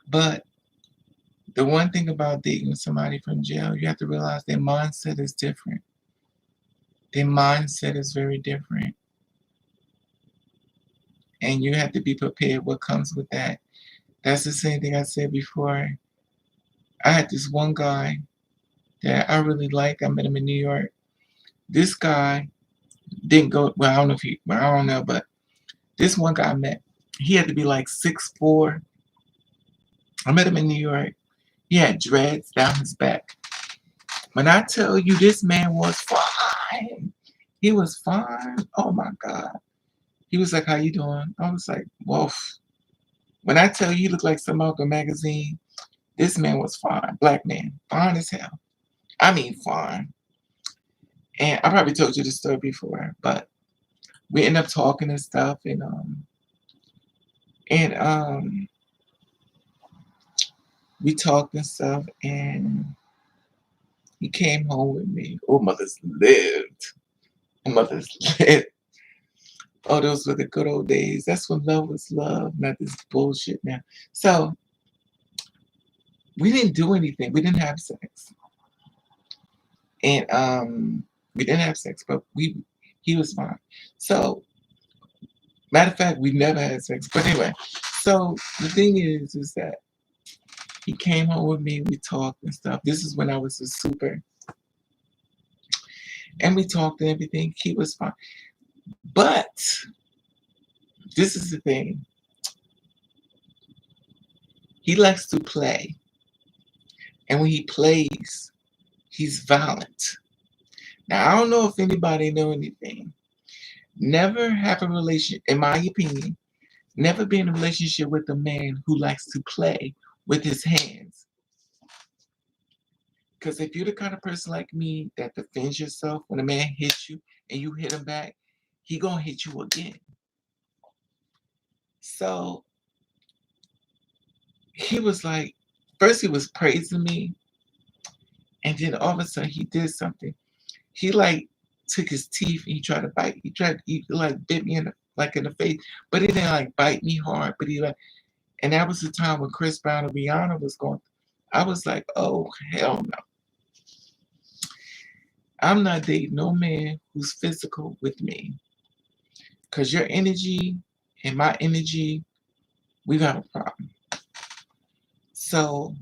But the one thing about dating somebody from jail, you have to realize their mindset is different. Their mindset is very different. And you have to be prepared what comes with that. That's the same thing I said before. I had this one guy that I really liked. I met him in New York. This guy didn't go, well, I don't know, but this one guy I met, he had to be like 6'4". I met him in New York. He had dreads down his back. When I tell you this man was fine, he was fine. Oh my God. He was like, how you doing? I was like, whoa. When I tell you he looked like some out the magazine, this man was fine. Black man. Fine as hell. I mean fine. And I probably told you this story before, but we ended up talking and stuff and we talked and stuff and he came home with me. Oh, mothers lived. Mothers lived. Oh, those were the good old days. That's when love was love, not this bullshit now. So we didn't do anything. We didn't have sex. And we didn't have sex, but he was fine. So matter of fact, we never had sex. But anyway, so the thing is that he came home with me, we talked and stuff. This is when I was a super. And we talked and everything. He was fine. But this is the thing. He likes to play. And when he plays, he's violent. Now, I don't know if anybody know anything. Never have a relationship, in my opinion, never be in a relationship with a man who likes to play with his hands. Because if you're the kind of person like me that defends yourself when a man hits you and you hit him back, he gonna hit you again. So he was like, first he was praising me, and then all of a sudden he did something. He like took his teeth and he tried to bite. He like bit me in the face, but he didn't like bite me hard. But he like, and that was the time when Chris Brown and Rihanna was going. I was like, oh hell no. I'm not dating no man who's physical with me. Cause your energy and my energy, we got a problem. So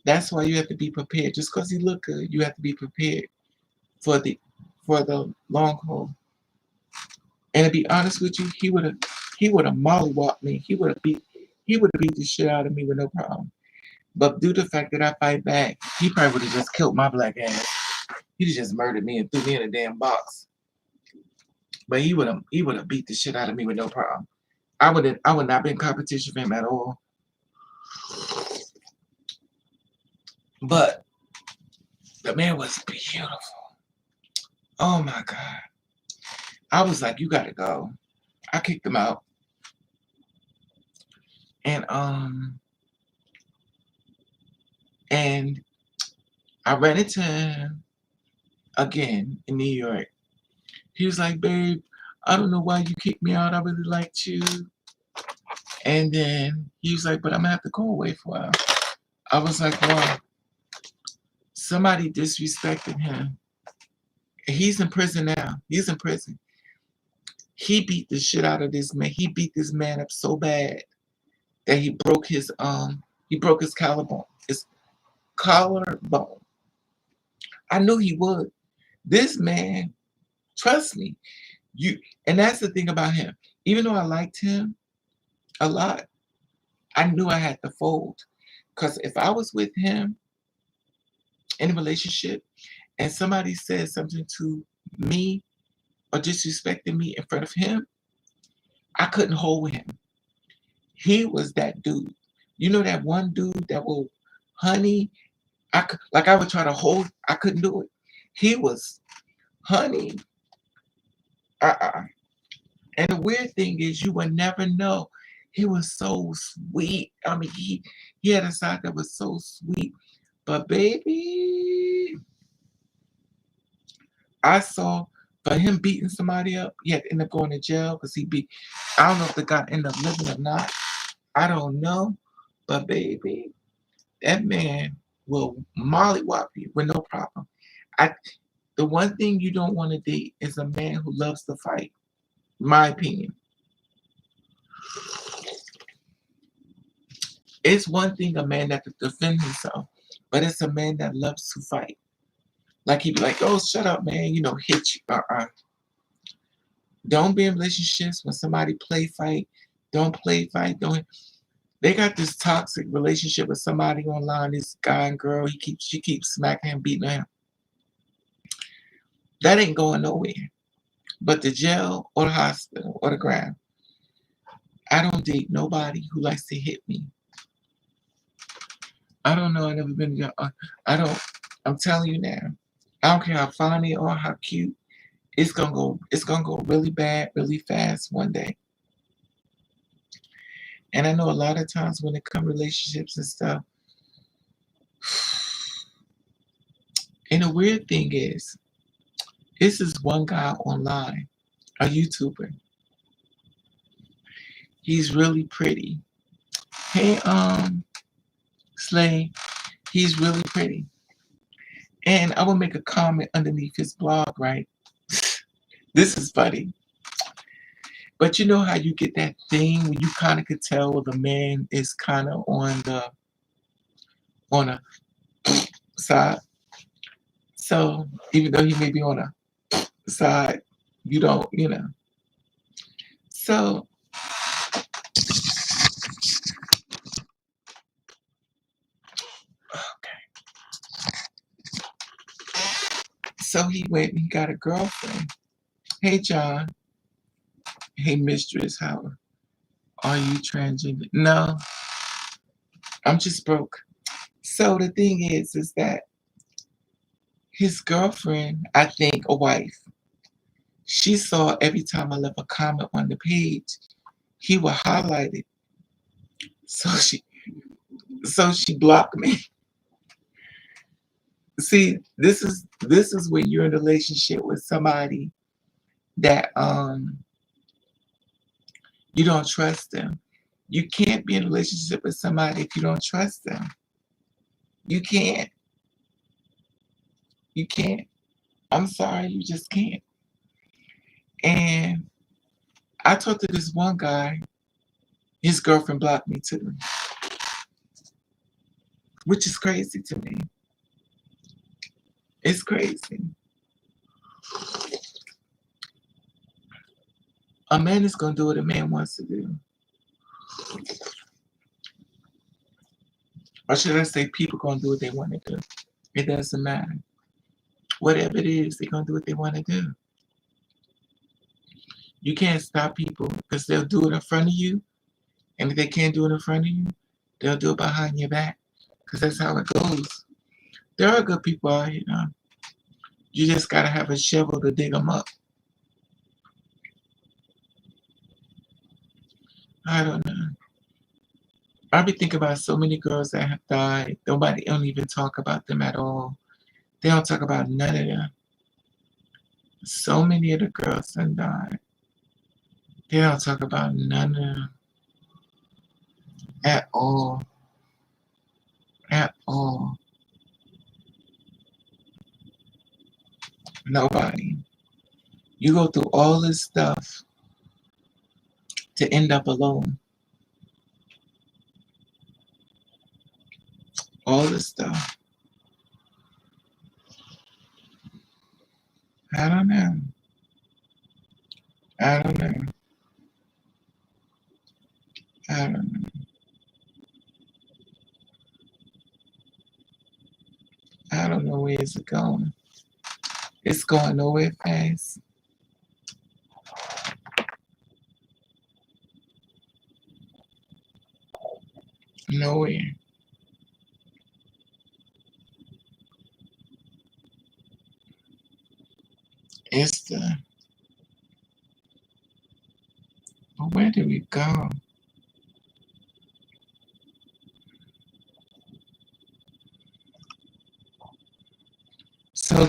that's why you have to be prepared. Just because he look good, you have to be prepared for the long haul. And to be honest with you, he would have mollywopped me. He would have beat the shit out of me with no problem. But due to the fact that I fight back, he probably would have just killed my black ass. He'd have just murdered me and threw me in a damn box. But he would have beat the shit out of me with no problem. I would not be in competition for him at all. But the man was beautiful. Oh my God. I was like, you gotta go. I kicked him out. And I ran into him again in New York. He was like, babe, I don't know why you kicked me out. I really liked you. And then he was like, but I'm gonna have to go away for a while. I was like, well, somebody disrespected him. He's in prison now. He's in prison. He beat the shit out of this man. He beat this man up so bad that he broke his collarbone. His collarbone. I knew he would. This man, trust me, and that's the thing about him. Even though I liked him a lot, I knew I had to fold. Because if I was with him in a relationship and somebody said something to me or disrespected me in front of him, I couldn't hold him. He was that dude. You know that one dude that will, honey, like I would try to hold, I couldn't do it. He was, honey, uh-uh. And the weird thing is, you would never know. He was so sweet. I mean, he had a side that was so sweet. But baby, I saw for him beating somebody up, he had to end up going to jail because he beat. I don't know if the guy ended up living or not. I don't know. But baby, that man will mollywop you with no problem. I the one thing you don't want to date is a man who loves to fight. My opinion. It's one thing a man that could defend himself, but it's a man that loves to fight. Like he'd be like, "Oh, shut up, man," hit you. Don't be in relationships when somebody play fight. Don't play fight. Don't. They got this toxic relationship with somebody online. This guy and girl. She keeps smacking him, beating him. That ain't going nowhere. But the jail or the hospital or the ground. I don't date nobody who likes to hit me. I don't know. I never been. I don't. I'm telling you now. I don't care how fine they are, how cute. It's gonna go. It's gonna go really bad, really fast one day. And I know a lot of times when it comes to relationships and stuff. And the weird thing is, this is one guy online, a YouTuber. He's really pretty. Hey, Slay, he's really pretty. And I will make a comment underneath his blog, right? This is funny. But you know how you get that thing where you kind of could tell the man is kind of on a side. So even though he may be on a side, you don't. So so he went and he got a girlfriend. Hey John. Hey mistress, how are you transgender? No, I'm just broke. So the thing is that his girlfriend, I think a wife, she saw every time I left a comment on the page, he would highlight it. So she blocked me. See, this is when you're in a relationship with somebody that you don't trust them. You can't be in a relationship with somebody if you don't trust them. You can't. You can't. I'm sorry, you just can't. And I talked to this one guy, his girlfriend blocked me too, which is crazy to me. It's crazy. A man is going to do what a man wants to do. Or should I say, people going to do what they want to do. It doesn't matter. Whatever it is, they're going to do what they want to do. You can't stop people because they'll do it in front of you. And if they can't do it in front of you, they'll do it behind your back. Because that's how it goes. There are good people out here. You just got to have a shovel to dig them up. I don't know. I be thinking about so many girls that have died. Nobody don't even talk about them at all. They don't talk about none of them. So many of the girls that died. They don't talk about none of them at all. At all. Nobody. You go through all this stuff to end up alone. All this stuff. I don't know. I don't know. I don't know. I don't know where it's going. It's going nowhere fast. Nowhere. It's the. But where do we go?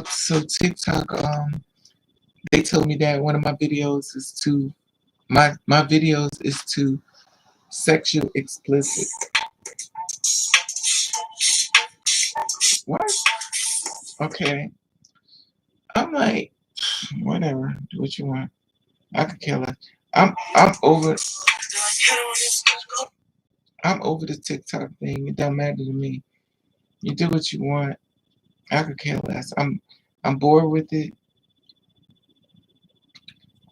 So TikTok, they told me that one of my videos is too my videos is too sexual explicit. What? Okay. I'm like, whatever. Do what you want. I could care less. I'm over I'm over the TikTok thing. It don't matter to me. You do what you want. I could care less. I'm bored with it.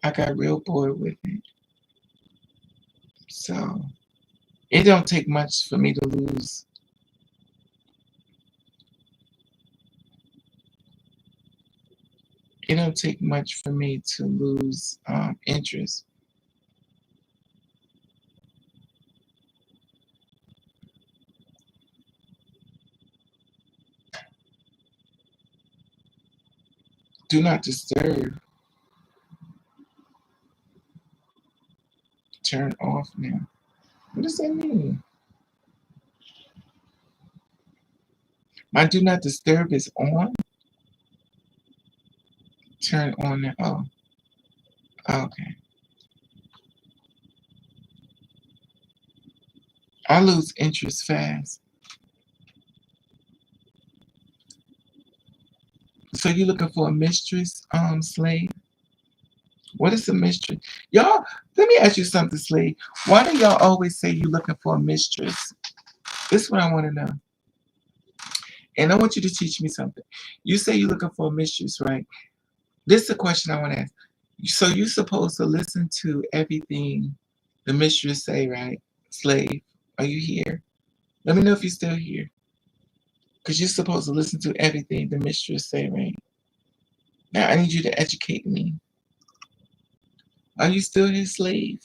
I got real bored with it. So it don't take much for me to lose. It don't take much for me to lose interest. Do not disturb. Turn off now. What does that mean? My do not disturb is on. Turn on now. Oh, okay. I lose interest fast. So you looking for a mistress, Slave? What is a mistress? Y'all, let me ask you something, Slave. Why do y'all always say you looking for a mistress? This is what I want to know. And I want you to teach me something. You say you're looking for a mistress, right? This is a question I want to ask. So you're supposed to listen to everything the mistress say, right? Slave, are you here? Let me know if you're still here. Because you're supposed to listen to everything the mistress say, right? Now I need you to educate me. Are you still his slave?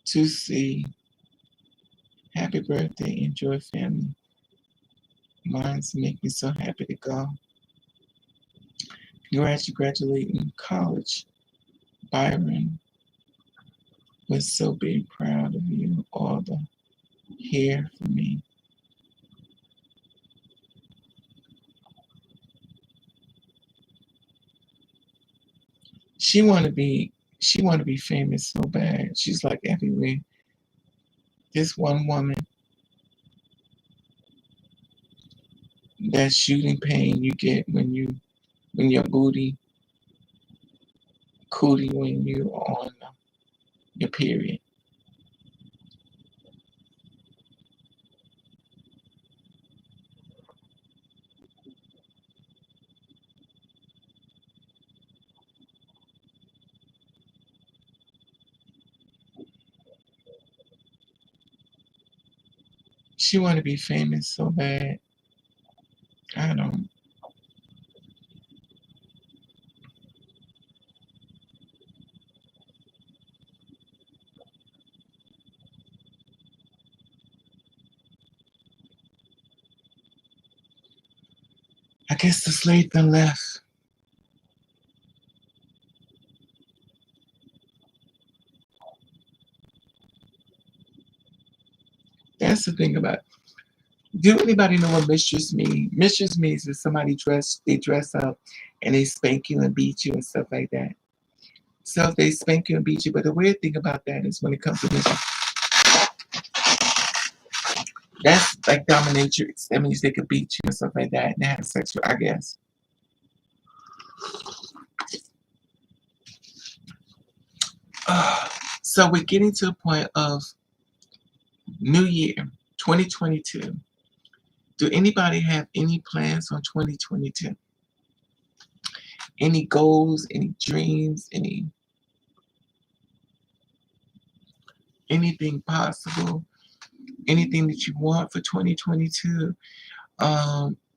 To see. Happy birthday, enjoy family. Mine's make me so happy to go. Congratulating college. Byron was so big proud of you. All the hair for me. She wanna be famous so bad. She's like everywhere. This one woman, that shooting pain you get when your cootie when you on your period. She wanna be famous so bad. I don't. I guess the slave done left. That's the thing about it. Do anybody know what mistress means? Mistress means if somebody they dress up and they spank you and beat you and stuff like that. So if they spank you and beat you, but the weird thing about that is when it comes to mistress, that's like dominatrix. That means they could beat you and stuff like that and have sex with, I guess. So we're getting to a point of New Year, 2022. Do anybody have any plans on 2022? Any goals, any dreams, anything possible, anything that you want for 2022?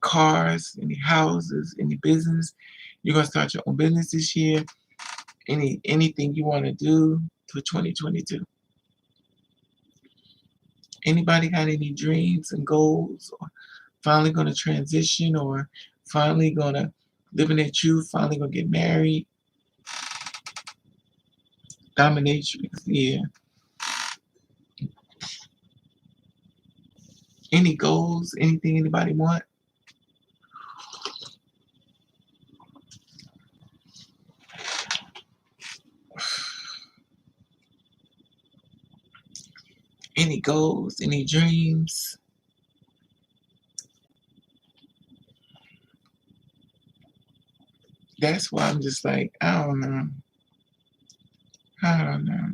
Cars, any houses, any business? You're gonna start your own business this year. Anything you want to do for 2022? Anybody got any dreams and goals, or finally gonna transition, or finally gonna live in their truth, finally gonna get married? Dominatrix, yeah. Any goals? Anything anybody want? Any goals? Any dreams? That's why I'm just like, I don't know. I don't know.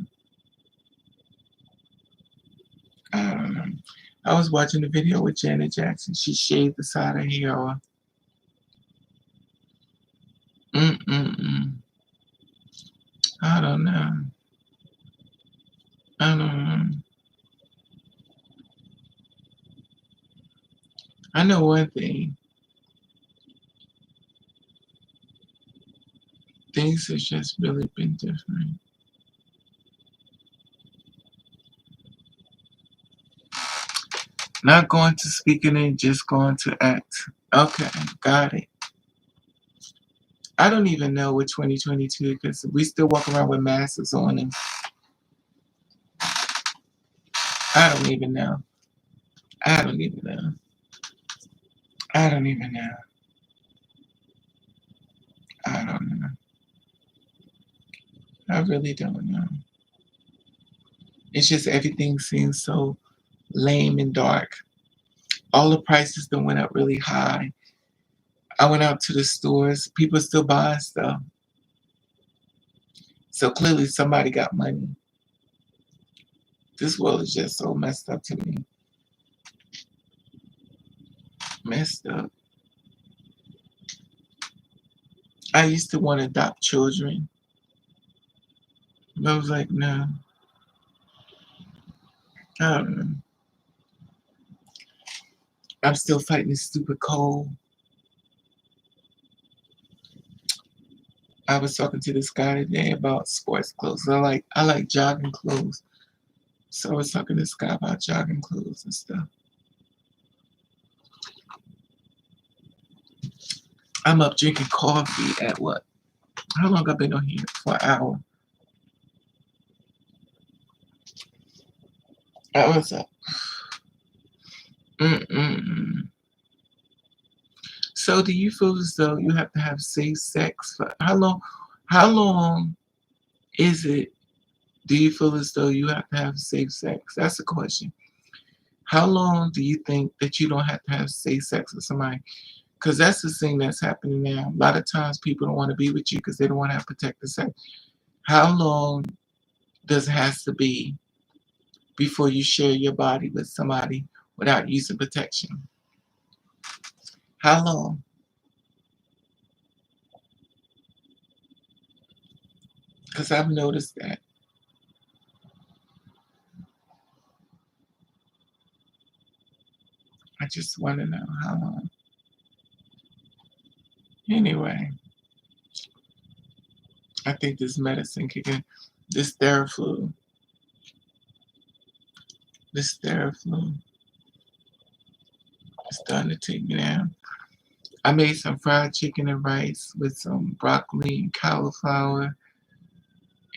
I don't know. I was watching the video with Janet Jackson. She shaved the side of her hair off. Mm-mm-mm. I don't know. I don't know. I know one thing. Things have just really been different. Not going to speaking it, just going to act. Okay, got it. I don't even know what 2022 because we still walk around with masks on, and I don't even know. I don't even know. I don't even know. I don't know. I really don't know. It's just everything seems so lame and dark. All the prices that went up really high. I went out to the stores. People still buying stuff. So clearly somebody got money. This world is just so messed up to me. Messed up. I used to want to adopt children. But I was like, no. I don't know. I'm still fighting this stupid cold. I was talking to this guy today about sports clothes. I like jogging clothes. So I was talking to this guy about jogging clothes and stuff. I'm up drinking coffee at what? How long I've been on here? For an hour. I was up. Mm-mm-mm. So do you feel as though you have to have safe sex for how long? How long is it? Do you feel as though you have to have safe sex? That's the question. How long do you think that you don't have to have safe sex with somebody? Because that's the thing that's happening now. A lot of times people don't want to be with you because they don't want to have protected sex. How long does it has to be before you share your body with somebody without using protection? How long? Because I've noticed that. I just want to know how long. Anyway, I think this medicine kicking, this Theraflu, this Theraflu is starting to take me down. I made some fried chicken and rice with some broccoli and cauliflower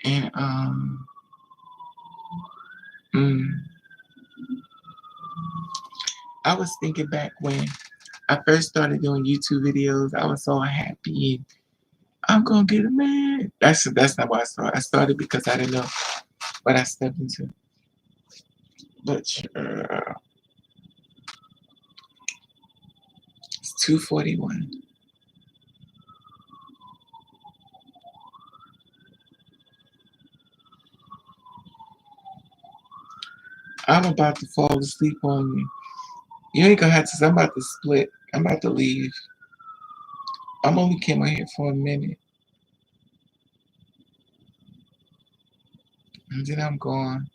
and mm, I was thinking back when I first started doing YouTube videos, I was so happy. I'm gonna get a man. That's not why I started. I started because I didn't know what I stepped into. But it's 2:41. I'm about to fall asleep on you. You ain't gonna have to. I'm about to split. I'm about to leave. I'm only came out here for a minute, and then I'm gone.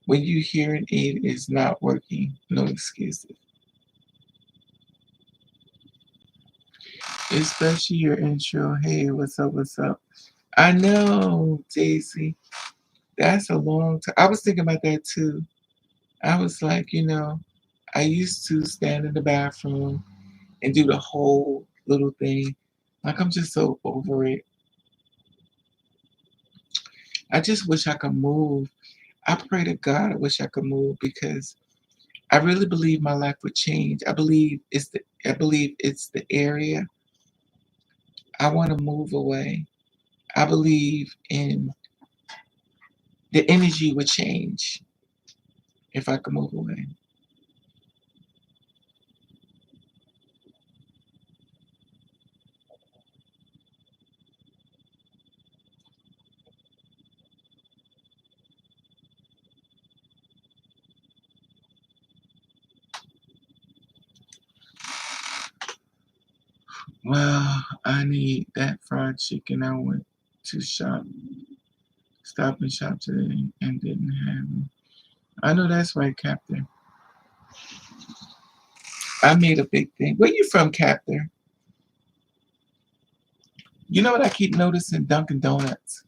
When you hear an aid is not working, no excuses. Especially your intro. Hey, what's up? What's up? I know, Daisy. That's a long time. I was thinking about that too. I was like, I used to stand in the bathroom and do the whole little thing. Like, I'm just so over it. I just wish I could move. I pray to God I wish I could move because I really believe my life would change. I believe it's the area. I want to move away. I believe in the energy would change if I could move away. Well, I need that fried chicken. I went to stop and shop today and didn't have it. I know that's right, Captain. I made a big thing. Where you from, Captain? You know what I keep noticing? Dunkin' Donuts.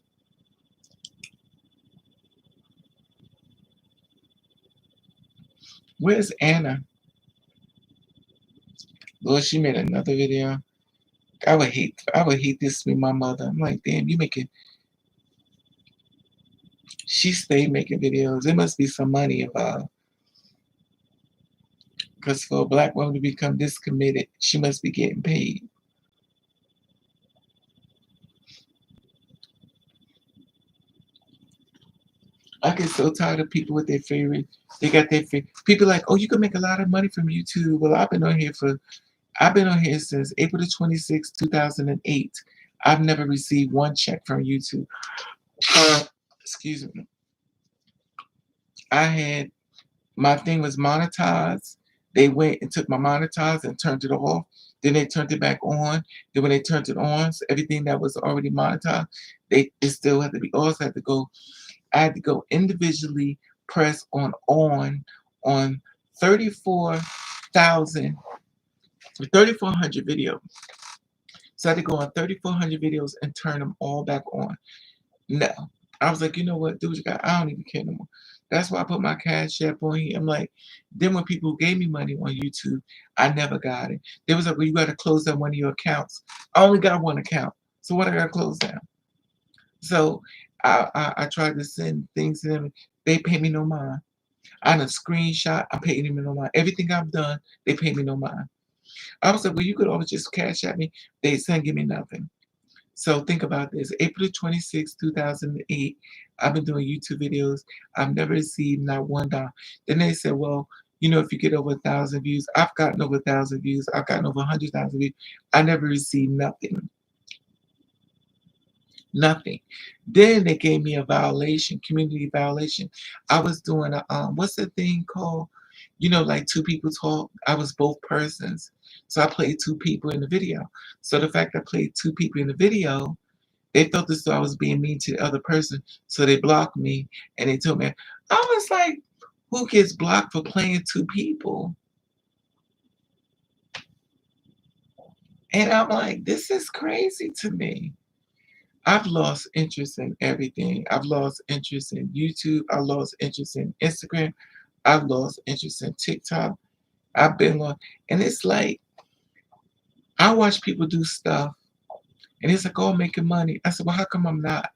Where's Anna? Lord, she made another video. I would hate this with my mother. I'm like, damn, you making she stayed making videos. There must be some money involved. Because for a black woman to become this committed, she must be getting paid. I get so tired of people with their favorite. They got their favorite. People like, oh, you can make a lot of money from YouTube. Well, I've been on here since April the 26th, 2008. I've never received one check from YouTube. Uh, excuse me. I had my thing was monetized. They went and took my monetized and turned it off. Then they turned it back on. Then when they turned it on, so everything that was already monetized, it still had to be also had to go. I had to go individually press on 34,000 3,400 videos. So I had to go on 3,400 videos and turn them all back on. No. I was like, you know what, do what you got. I don't even care no more. That's why I put my cash app on here. I'm like, then when people gave me money on YouTube, I never got it. They was like, well, you got to close down one of your accounts. I only got one account. So what I got to close down? So I tried to send things to them. They pay me no mind. I done screenshot. I'm paying them no mind. Everything I've done, they pay me no mind. I was like, well, you could always just cash at me. They send give me nothing. So think about this. April 26, 2008, I've been doing YouTube videos. I've never received not $1. Then they said, well, if you get over 1,000 views, I've gotten over 1,000 views. I've gotten over 100,000 views. I never received nothing. Nothing. Then they gave me a violation, community violation. I was doing what's the thing called? Like two people talk. I was both persons. So I played two people in the video. So the fact I played two people in the video, they felt as though I was being mean to the other person. So they blocked me and they told me, I was like, who gets blocked for playing two people? And I'm like, this is crazy to me. I've lost interest in everything. I've lost interest in YouTube. I lost interest in Instagram. I've lost interest in TikTok. I've been on, and it's like I watch people do stuff, and it's like, oh, I'm making money. I said, well, how come I'm not?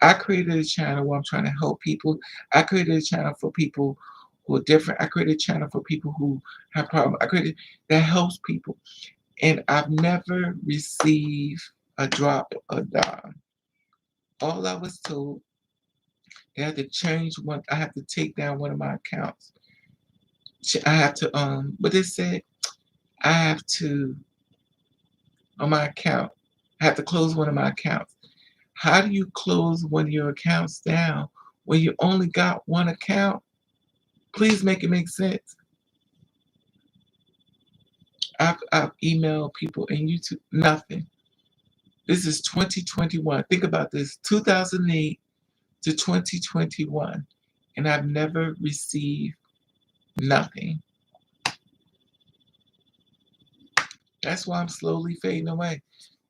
I created a channel where I'm trying to help people. I created a channel for people who are different. I created a channel for people who have problems. I created that helps people, and I've never received a drop of a dime. All I was told, they had to change one. I have to take down one of my accounts. I have to what they said. I have to on my account. Had to close one of my accounts. How do you close one of your accounts down when you only got one account? Please make it make sense. I've emailed people and YouTube, nothing. This is 2021. Think about this, 2008 to 2021, and I've never received nothing. That's why I'm slowly fading away.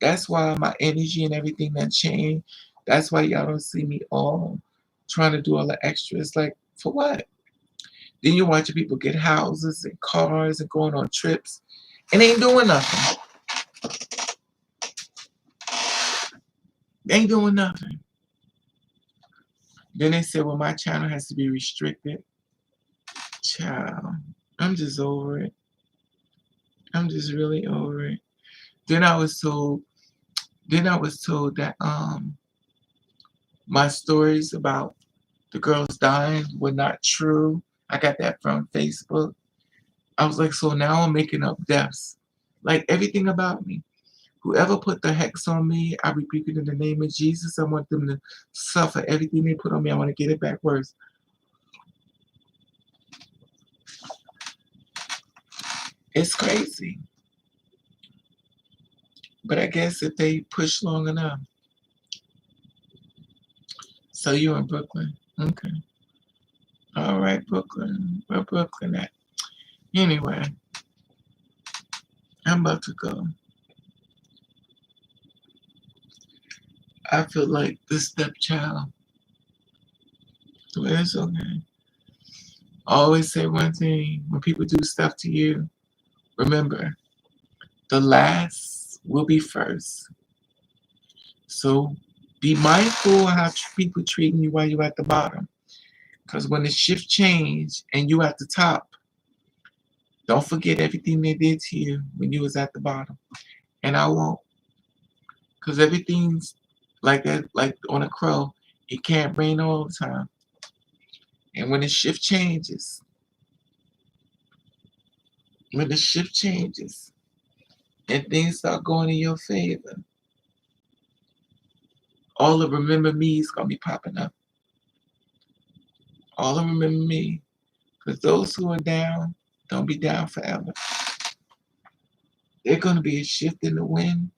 That's why my energy and everything that changed. That's why y'all don't see me all trying to do all the extras. Like, for what? Then you're watching people get houses and cars and going on trips and ain't doing nothing. They ain't doing nothing. Then they said, well, my channel has to be restricted. Child, I'm just over it. I'm just really over it. Then I was told, that my stories about the girls dying were not true. I got that from Facebook. I was like, so now I'm making up deaths. Like everything about me. Whoever put the hex on me, I rebuke it in the name of Jesus. I want them to suffer everything they put on me. I want to get it back worse. It's crazy. But I guess if they push long enough. So you're in Brooklyn. Okay. All right, Brooklyn. Where Brooklyn at? Anyway, I'm about to go. I feel like the stepchild. But it's okay. I always say one thing. When people do stuff to you, remember, the last will be first. So be mindful of how people treating you while you're at the bottom. Because when the shift change and you at the top, don't forget everything they did to you when you was at the bottom. And I won't. Because everything's like that, like on a crow. It can't rain all the time. And when the shift changes, and things start going in your favor, all the remember me is going to be popping up. All the remember me. Because those who are down, don't be down forever. There's going to be a shift in the wind.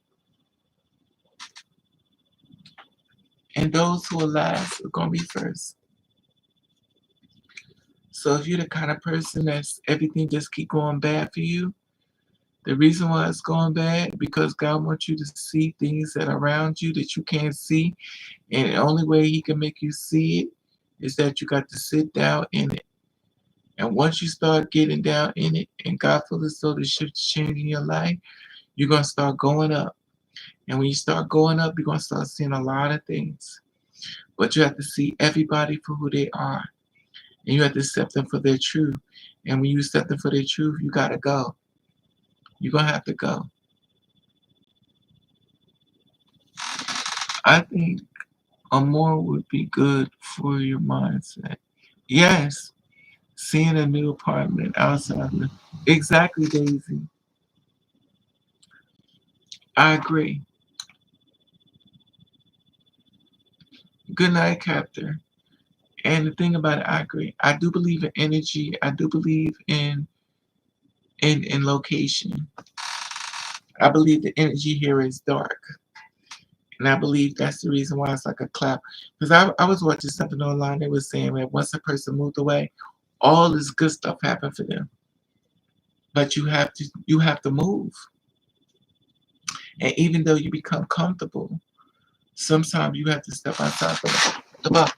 And those who are last are going to be first. So if you're the kind of person that's everything just keep going bad for you, the reason why it's going bad because God wants you to see things that are around you that you can't see. And the only way he can make you see it is that you got to sit down in it. And once you start getting down in it and God feels as though the shift is changing your life, you're going to start going up. And when you start going up, you're going to start seeing a lot of things. But you have to see everybody for who they are. And you have to accept them for their truth. And when you accept them for their truth, you got to go. You're going to have to go. I think a more would be good for your mindset. Yes, seeing a new apartment outside. Exactly, Daisy. I agree. Good night, Captain. And the thing about it, I agree. I do believe in energy. I do believe in location. I believe the energy here is dark. And I believe that's the reason why it's like a cloud. Because I was watching something online that was saying that once a person moved away, all this good stuff happened for them. But you have to move. And even though you become comfortable, sometimes you have to step outside the box.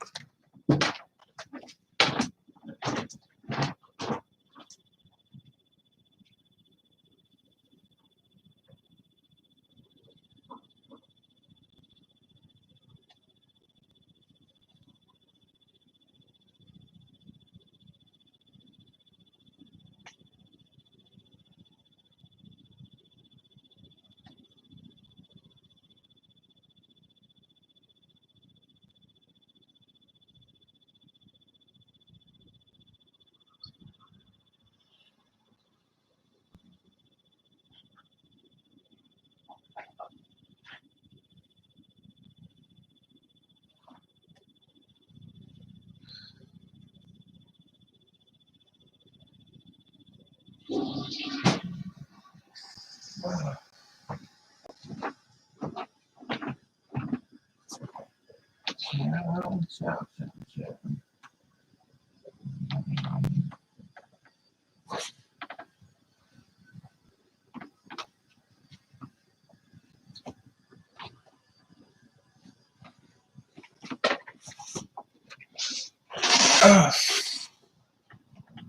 Uh,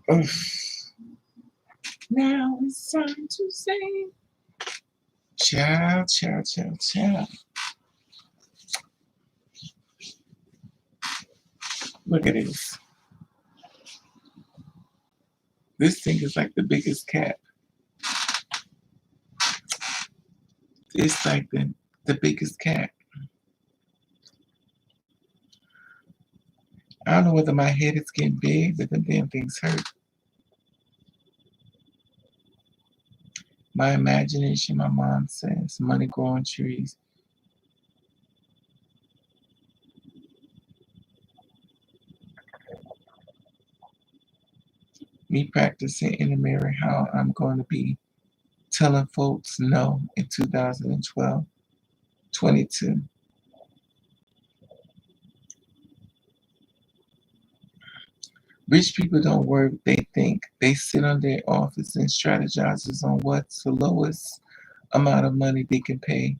uh, now it's time to say, ciao, ciao, ciao, ciao. Look at this. This thing is like the biggest cat. It's like the biggest cat. I don't know whether my head is getting big, but them damn things hurt. My imagination, my mom says, money grow on trees. Me practicing in the mirror how I'm going to be telling folks no in 2012, 22. Rich people don't work, they think. They sit on their office and strategizes on what's the lowest amount of money they can pay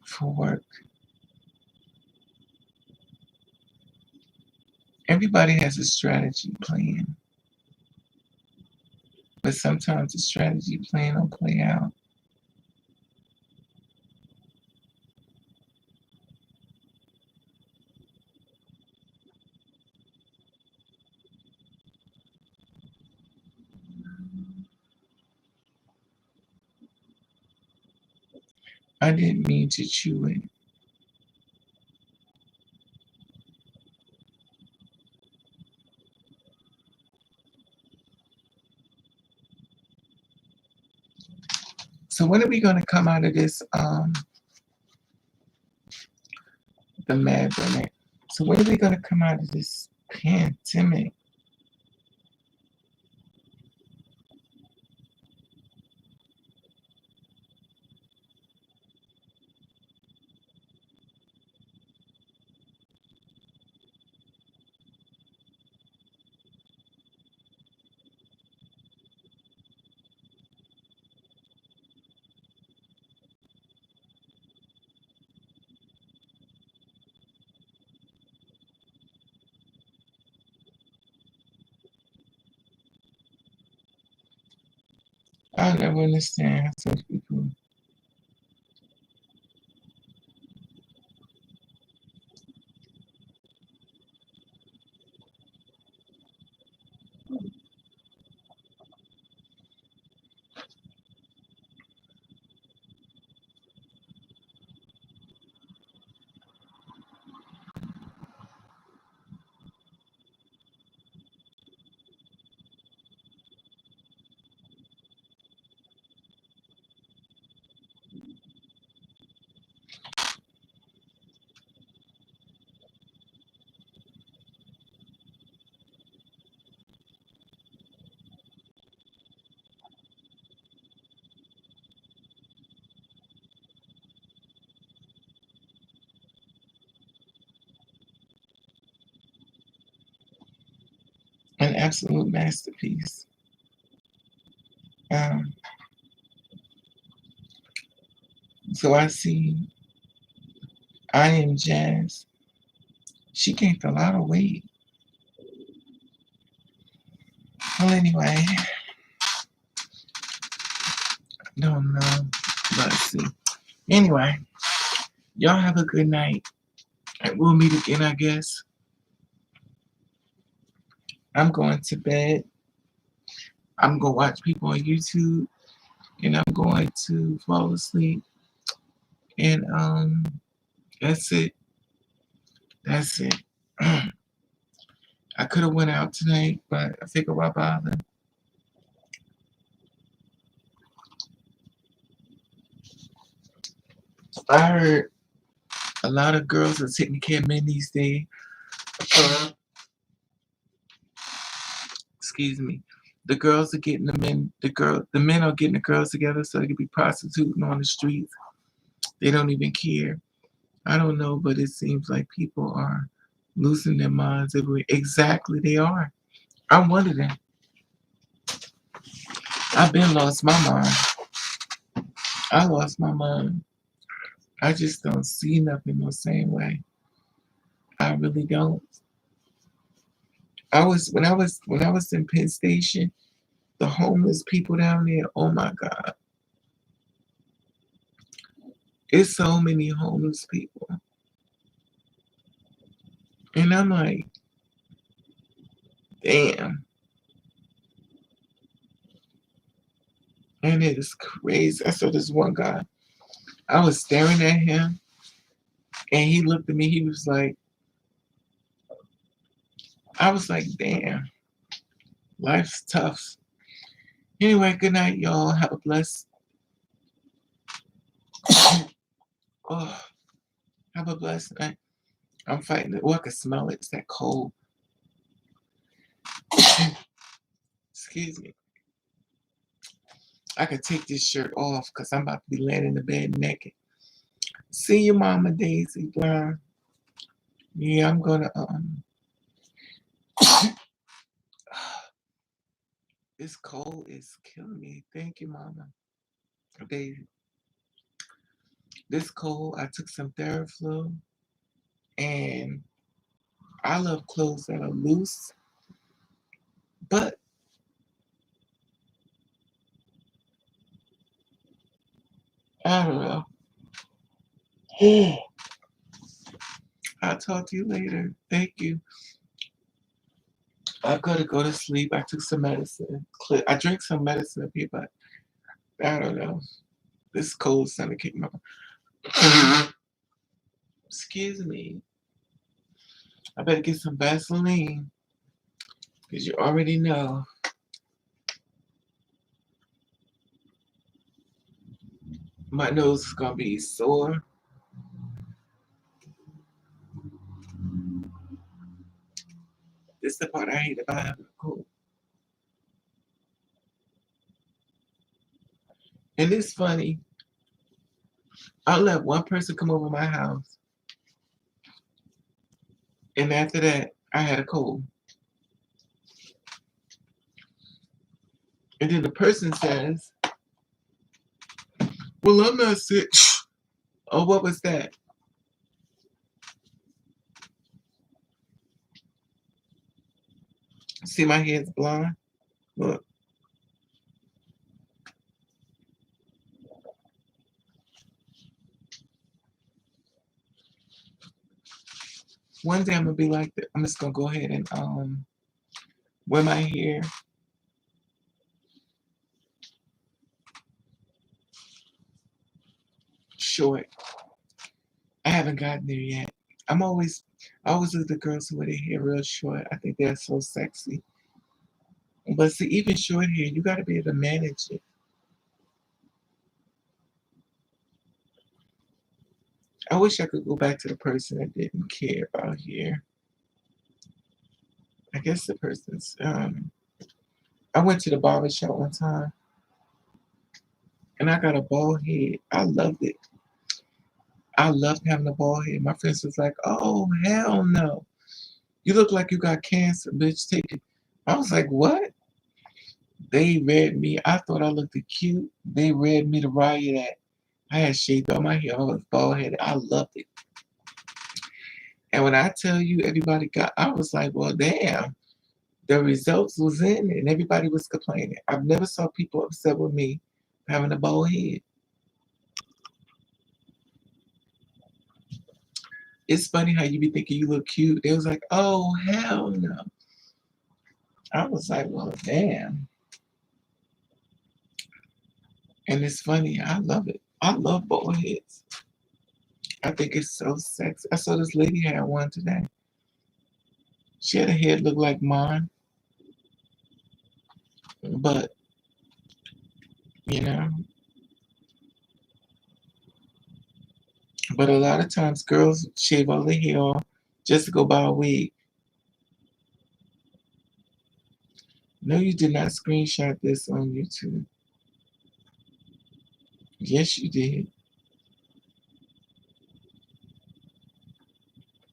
for work. Everybody has a strategy plan, but sometimes the strategy plan don't play out. I didn't mean to chew it. So when are we gonna come out of this the pandemic? So when are we gonna come out of this pandemic? I never understand how such people. An absolute masterpiece. Um, so I see I Am Jazz. She gained a lot of weight. Well, anyway, don't know. Let's see. Anyway, y'all have a good night. And we'll meet again, I guess. I'm going to bed. I'm going to watch people on YouTube. And I'm going to fall asleep. And that's it. That's it. I could have went out tonight, but I figured why bother. I heard a lot of girls are taking care of men these days. Excuse me. The girls are getting the men. The men are getting the girls together so they can be prostituting on the streets. They don't even care. I don't know, but it seems like people are losing their minds everywhere. Exactly, they are. I'm one of them. I've been lost my mind. I lost my mind. I just don't see nothing the same way. I really don't. When I was in Penn Station, the homeless people down there, oh my God. It's so many homeless people. And I'm like, damn. And it is crazy. I saw this one guy. I was staring at him and he looked at me. He was like, I was like, damn, life's tough. Anyway, good night, y'all. Have a blessed oh, have a blessed night. I'm fighting it. Oh, I can smell it. It's that cold. Excuse me. I could take this shirt off because I'm about to be laying in the bed naked. See you, Mama Daisy Brown. Yeah, I'm gonna this cold is killing me. Thank you, Mama. Baby. This cold, I took some Theraflu and I love clothes that are loose, but I don't know. I'll talk to you later. Thank you. I gotta go to sleep. I took some medicine. I drank some medicine up here, but I don't know. This cold starting to kick my excuse me. I better get some Vaseline. Because you already know. My nose is gonna be sore. This is the part I hate about having a cold. And it's funny. I let one person come over my house, and after that, I had a cold. And then the person says, "Well, I'm not sick." Oh, what was that? See, my head's blonde. Look. One day I'm gonna be like that. I'm just gonna go ahead and wear my hair short. I haven't gotten there yet. I always look at the girls who wear their hair real short. I think they're so sexy. But see, even short hair, you gotta be able to manage it. I wish I could go back to the person that didn't care about hair. I guess the person's I went to the barber shop one time and I got a bald head. I loved it. I loved having a bald head. My friends was like, "Oh hell no. You look like you got cancer, bitch. Take it." I was like, "What?" They read me. I thought I looked cute. They read me to riot at. I had shaved all my hair. I was bald headed. I loved it. And when I tell you everybody got, I was like, well, damn. The results was in and everybody was complaining. I've never saw people upset with me having a bald head. It's funny how you be thinking you look cute. They was like, oh, hell no. I was like, well, damn. And it's funny. I love it. I love bald heads. I think it's so sexy. I saw this lady had one today. She had a head look like mine, but you know, but a lot of times girls shave all their hair off just to go buy a wig. No, you did not screenshot this on YouTube. Yes, you did.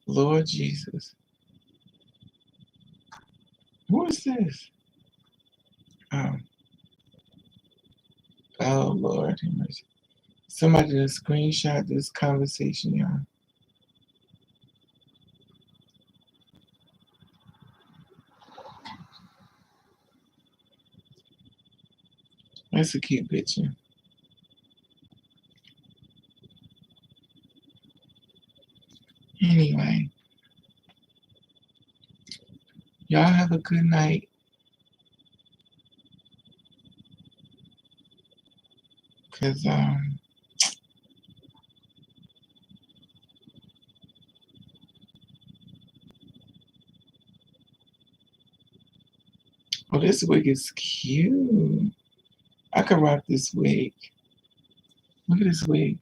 Lord Jesus. Who is this? Oh, oh Lord have mercy. Somebody done screenshot this conversation, y'all. That's a cute picture. Anyway, y'all have a good night. Cause oh, this wig is cute. I could rock this wig. Look at this wig.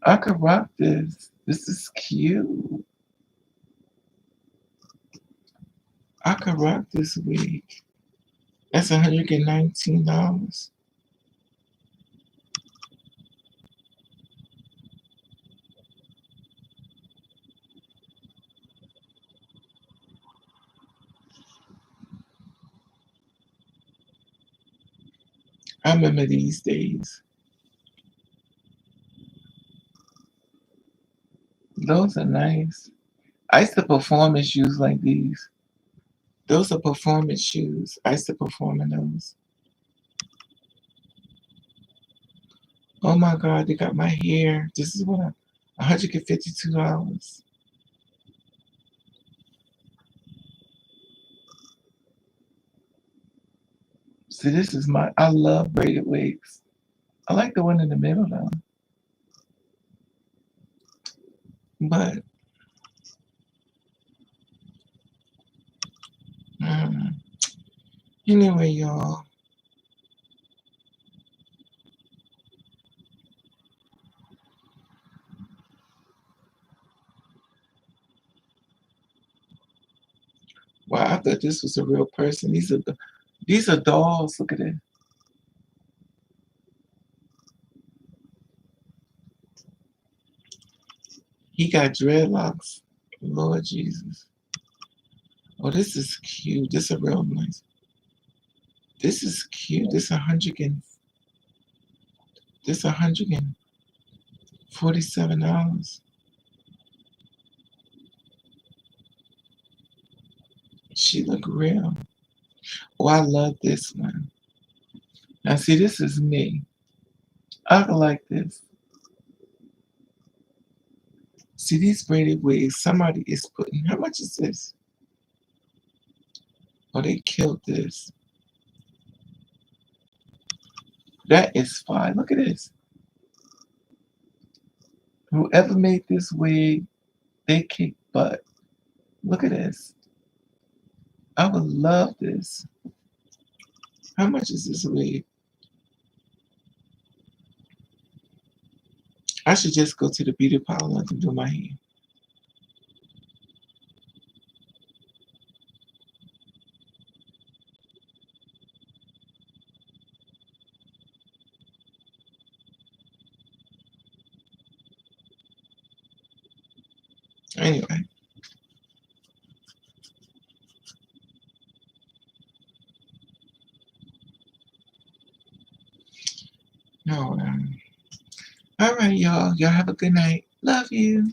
I could rock this. This is cute. I could rock this wig. That's $119. I remember these days. Those are nice. I used to perform in shoes like these. Those are performance shoes. I used to perform in those. Oh my God, they got my hair. This is what $152. See, this is I love braided wigs. I like the one in the middle though. But, um, anyway, y'all. Wow, I thought this was a real person. These are dolls. Look at it. He got dreadlocks. Lord Jesus. Oh, this is cute. This is real nice. This is cute. This $147. She look real. Oh, I love this one. Now see, this is me. I like this. See these braided wigs. Somebody is putting. How much is this? Oh, they killed this. That is fine. Look at this. Whoever made this wig, they kick butt. Look at this. I would love this. How much is this wig? I should just go to the beauty parlor and do my hair. Anyway. No. All right, y'all. Y'all have a good night. Love you.